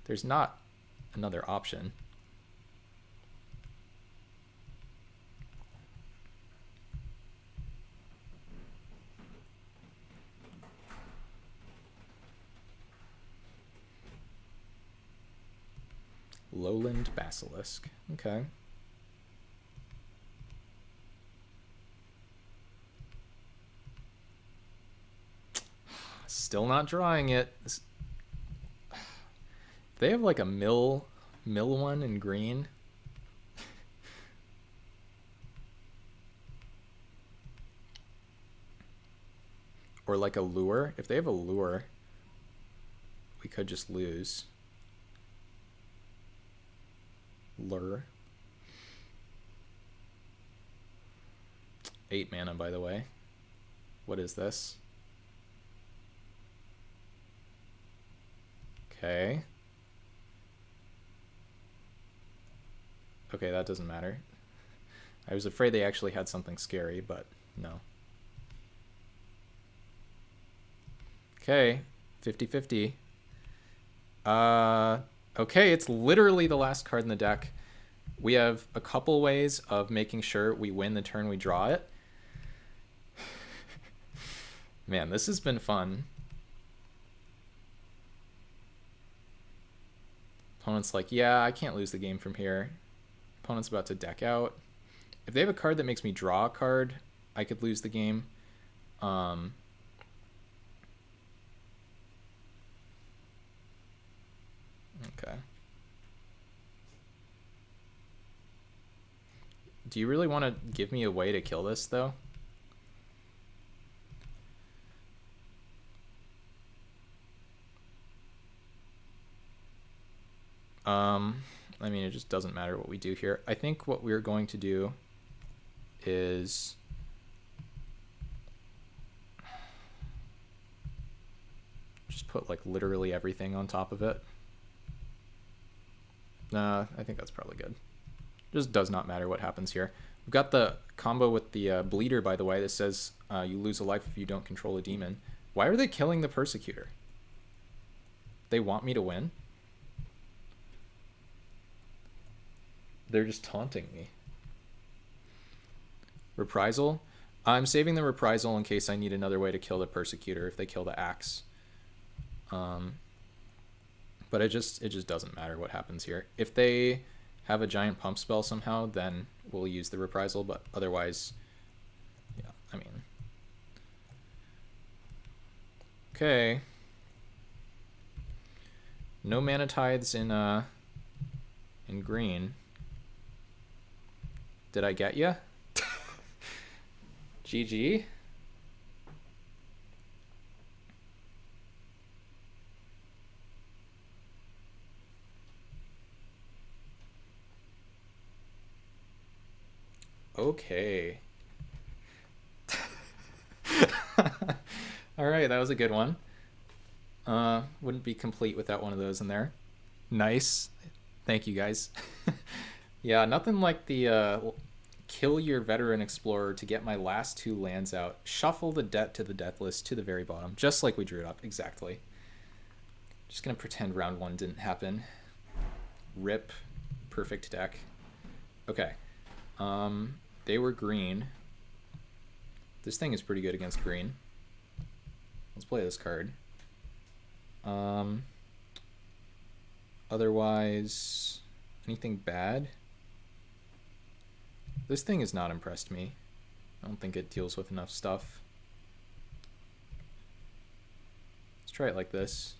there's not another option. Lowland Basilisk. Okay. Still not drawing it. They have like a mill one in green. Or like a lure. If they have a lure, we could just lose. Lure. 8 mana, by the way. What is this? Okay. Okay, that doesn't matter. I was afraid they actually had something scary, but no. Okay, 50-50. Okay, it's literally the last card in the deck. We have a couple ways of making sure we win the turn we draw it. Man, this has been fun. Opponent's like, yeah, I can't lose the game from here. Opponent's about to deck out. If they have a card that makes me draw a card, I could lose the game. Okay. Do you really want to give me a way to kill this, though? I mean, it just doesn't matter what we do here. I think what we're going to do is... Just put like literally everything on top of it. Nah, I think that's probably good. Just does not matter what happens here. We've got the combo with the bleeder, by the way, that says you lose a life if you don't control a demon. Why are they killing the Persecutor? They want me to win? They're just taunting me. Reprisal? I'm saving the Reprisal in case I need another way to kill the Persecutor if they kill the axe. But it just doesn't matter what happens here. If they have a giant pump spell somehow, then we'll use the Reprisal, but otherwise, yeah, I mean. Okay. No mana tithes in green. Did I get ya? GG. Okay. All right, that was a good one. Wouldn't be complete without one of those in there. Nice. Thank you, guys. Yeah, nothing like the kill your veteran explorer to get my last 2 lands out. Shuffle the debt to the death list to the very bottom, just like we drew it up. Exactly. Just gonna pretend round 1 didn't happen. Rip. Perfect deck. Okay. They were green. This thing is pretty good against green. Let's play this card. Otherwise, anything bad? This thing has not impressed me. I don't think it deals with enough stuff. Let's try it like this.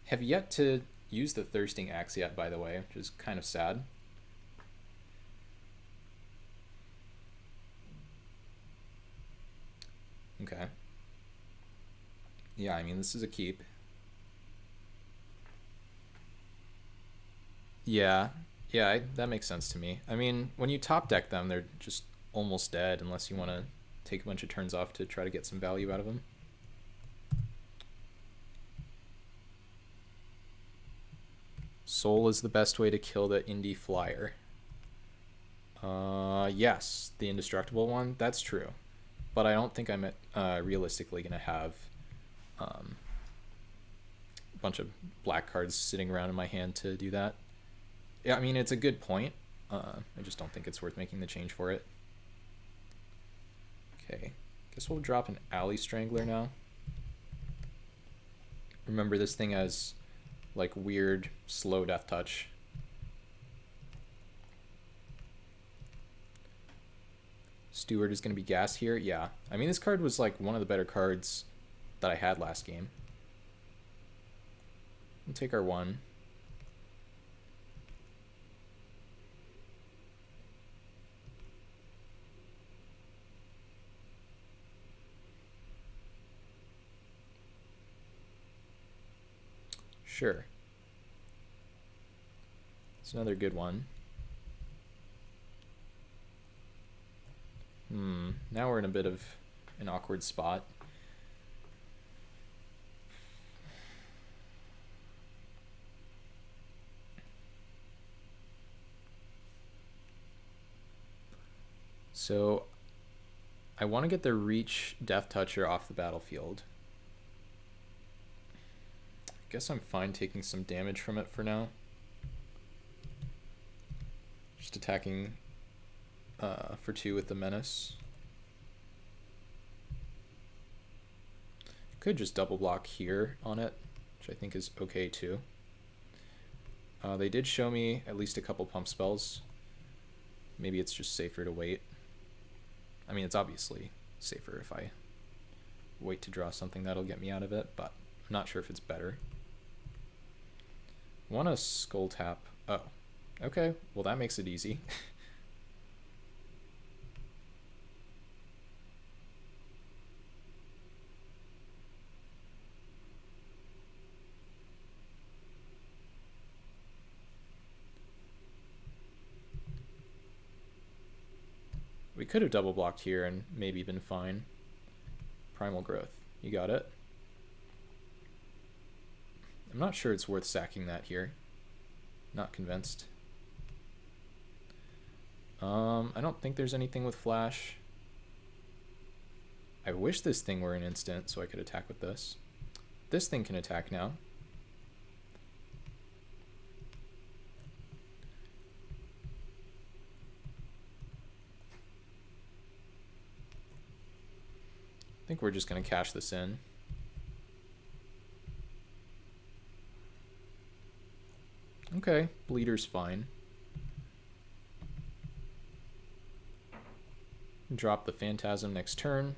Have yet to use the Thirsting Axe yet, by the way, which is kind of sad. Okay. Yeah, I mean, this is a keep. Yeah, that makes sense to me. I mean, when you top deck them, they're just almost dead unless you want to take a bunch of turns off to try to get some value out of them. Soul is the best way to kill the indie flyer. Yes, the indestructible one, that's true. But I don't think I'm realistically going to have a bunch of black cards sitting around in my hand to do that. Yeah, I mean, it's a good point. I just don't think it's worth making the change for it. Okay, guess we'll drop an Alley Strangler now. Remember, this thing has like weird slow death touch. Steward is going to be gas here. Yeah, I mean, this card was like one of the better cards that I had last game. We'll take our 1. Sure. It's another good one. Now we're in a bit of an awkward spot. So I want to get the Reach Death Toucher off the battlefield. I guess I'm fine taking some damage from it for now. Just attacking for 2 with the Menace. Could just double block here on it, which I think is okay too. They did show me at least a couple pump spells. Maybe it's just safer to wait. I mean, it's obviously safer if I wait to draw something that'll get me out of it, but I'm not sure if it's better. Want to Skull Tap. Oh, okay. Well, that makes it easy. We could have double blocked here and maybe been fine. Primal Growth. you got it. I'm not sure it's worth sacking that here. Not convinced. I don't think there's anything with flash. I wish this thing were an instant so I could attack with this. This thing can attack now. I think we're just going to cash this in. Okay, bleeder's fine. Drop the Phantasm next turn,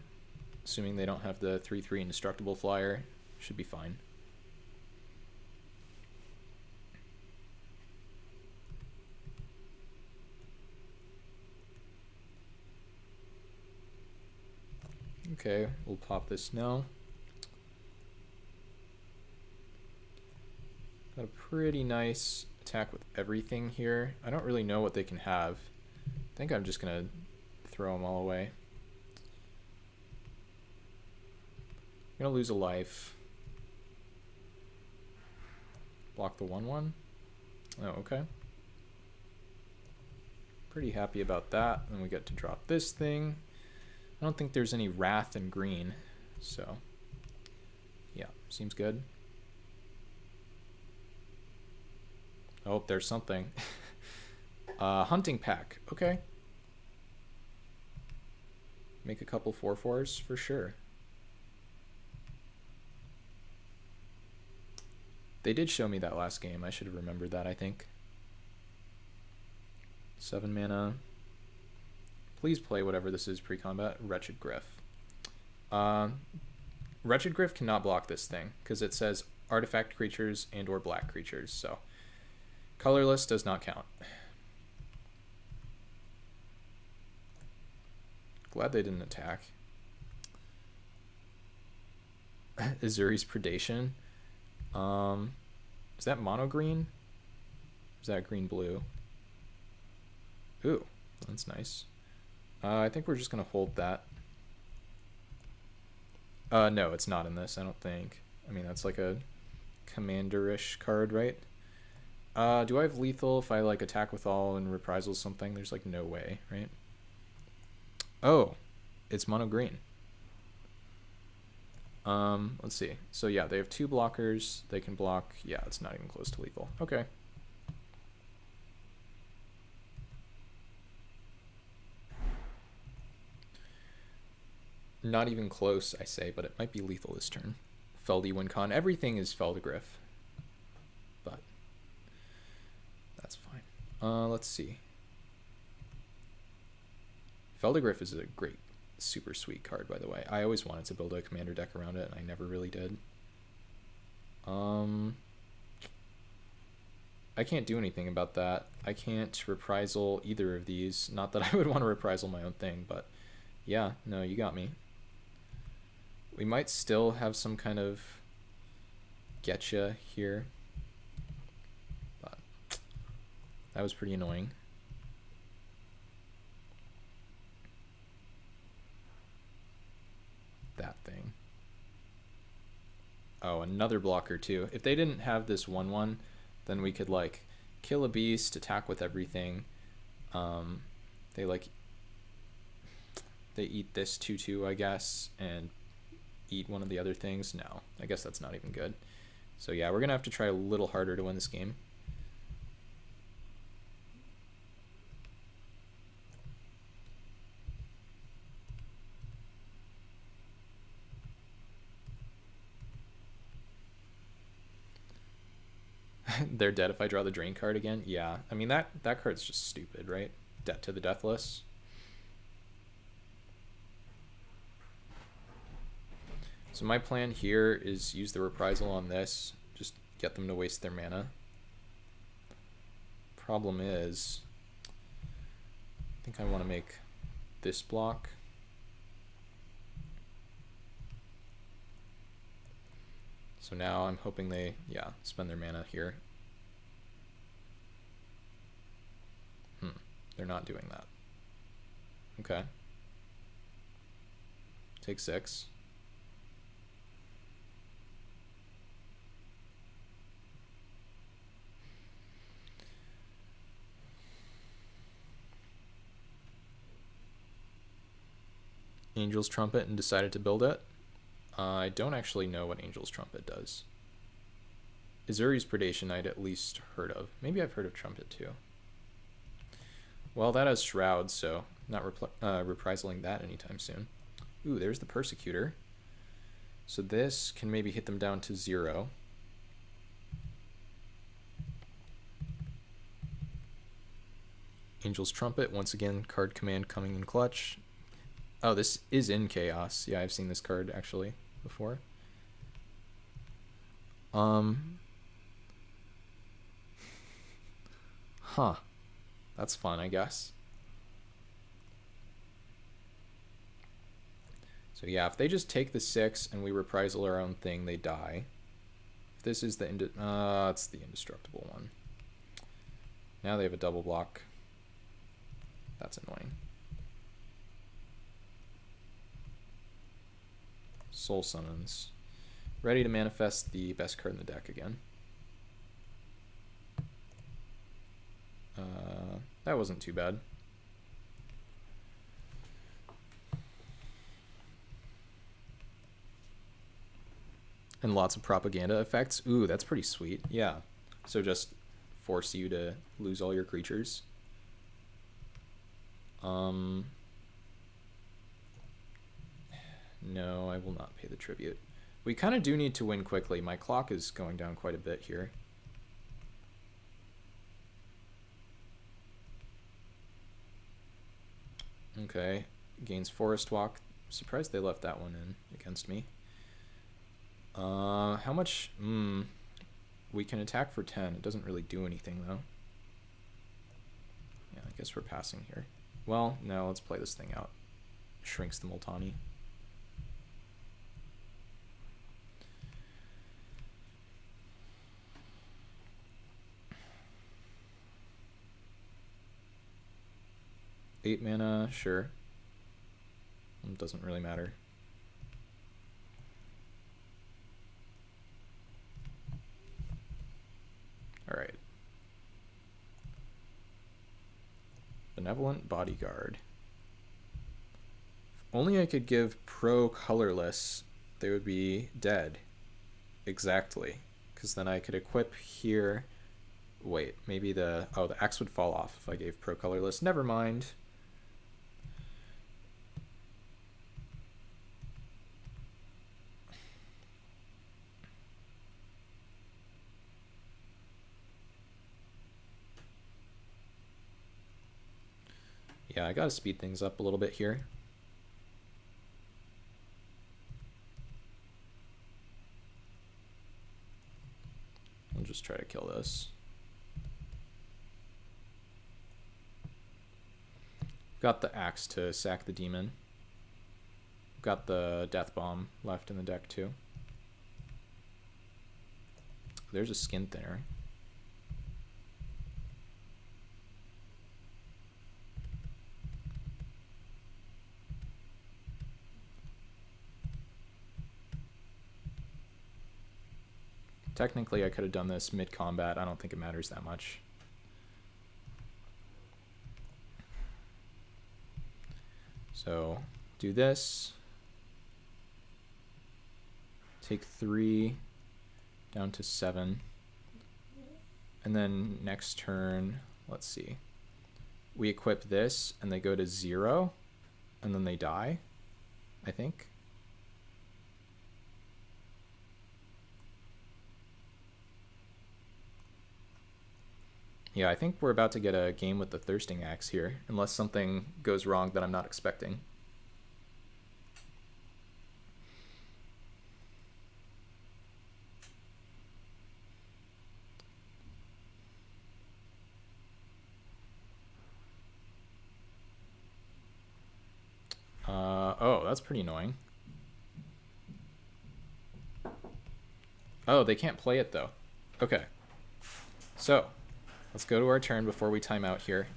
assuming they don't have the 3/3 indestructible flyer. Should be fine. Okay, we'll pop this now. Got a pretty nice attack with everything here. I don't really know what they can have. I think I'm just gonna throw them all away. I'm gonna lose a life. Block the 1/1. Oh, okay. Pretty happy about that. And we get to drop this thing. I don't think there's any wrath in green, so yeah, seems good. Oh, there's something. Hunting pack. Okay. Make a couple 4/4s for sure. They did show me that last game. I should have remembered that, I think. 7 mana. Please play whatever this is pre-combat. Wretched Griff. Wretched Griff cannot block this thing because it says artifact creatures and or black creatures. So colorless does not count. Glad they didn't attack. Azuri's Predation. Is that mono green? Is that green blue? Ooh, that's nice. I think we're just gonna hold that. No, it's not in this, I don't think. I mean, that's like a commander-ish card, right? Do I have lethal if I like attack with all and reprisal something? There's like no way, right? Oh, it's mono green. Let's see. So yeah, they have 2 blockers. They can block. Yeah, it's not even close to lethal. Okay. Not even close, I say, but it might be lethal this turn. Feldy Wincon. Everything is Feldegriff. But that's fine. Let's see. Feldegriff is a great, super sweet card, by the way. I always wanted to build a commander deck around it, and I never really did. I can't do anything about that. I can't reprisal either of these. Not that I would want to reprisal my own thing, but yeah, no, you got me. We might still have some kind of getcha here, but that was pretty annoying. That thing. Oh, another blocker too. If they didn't have this 1/1, then we could like kill a beast, attack with everything. They eat this 2/2, I guess, and eat one of the other things. No, I guess that's not even good. So yeah, we're gonna have to try a little harder to win this game. They're dead if I draw the drain card again. Yeah, I mean that card's just stupid, right? Debt to the Deathless. So my plan here is use the reprisal on this, just get them to waste their mana. Problem is, I think I want to make this block. So now I'm hoping they, yeah, spend their mana here. They're not doing that. Okay. Take 6. Angel's Trumpet and decided to build it. I don't actually know what Angel's Trumpet does. Azuri's Predation I'd at least heard of. Maybe I've heard of Trumpet too. Well, that has Shroud, so not reprisaling that anytime soon. Ooh, there's the Persecutor. So this can maybe hit them down to 0. Angel's Trumpet, once again, card command coming in clutch. Oh, this is in Chaos. Yeah, I've seen this card actually before. Huh. That's fun, I guess. So yeah, if they just take the 6 and we reprisal our own thing, they die. If this is the it's the indestructible one. Now they have a double block. That's annoying. Soul Summons. Ready to manifest the best card in the deck again. That wasn't too bad. And lots of propaganda effects. Ooh, that's pretty sweet. Yeah. So just force you to lose all your creatures. No, I will not pay the tribute. We kind of do need to win quickly. My clock is going down quite a bit here. Okay, gains Forest Walk. Surprised they left that one in against me. How much? We can attack for 10. It doesn't really do anything though. Yeah, I guess we're passing here. Well, no, let's play this thing out. Shrinks the Multani. Eight mana, sure. It doesn't really matter. All right. Benevolent Bodyguard. If only I could give pro colorless, they would be dead. Exactly. Because then I could equip here. Wait, maybe the axe would fall off if I gave pro colorless. Never mind. Yeah, I gotta speed things up a little bit here. I'll just try to kill this. Got the axe to sack the demon. Got the death bomb left in the deck too. There's a skin thinner. Technically, I could have done this mid-combat. I don't think it matters that much. So, do this. Take 3 down to 7. And then next turn, let's see. We equip this, and they go to 0, and then they die, I think. Yeah, I think we're about to get a game with the Thirsting Axe here, unless something goes wrong that I'm not expecting. Oh, that's pretty annoying. Oh, they can't play it though. Okay. So, let's go to our turn before we time out here.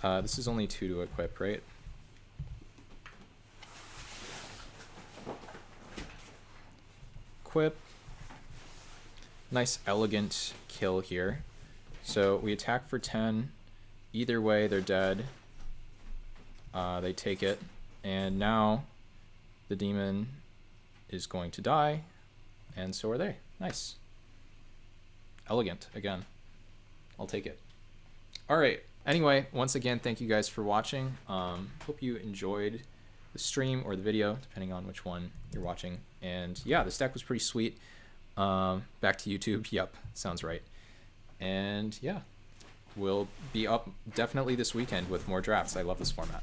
This is only 2 to equip, right? Equip. Nice, elegant kill here. So we attack for 10. Either way, they're dead. They take it, and now the demon is going to die, and so are they. Nice. Elegant, again. I'll take it. All right. Anyway, once again, thank you guys for watching. Hope you enjoyed the stream or the video, depending on which one you're watching. And yeah, this deck was pretty sweet. Back to YouTube. Yep, sounds right. And yeah, we'll be up definitely this weekend with more drafts. I love this format.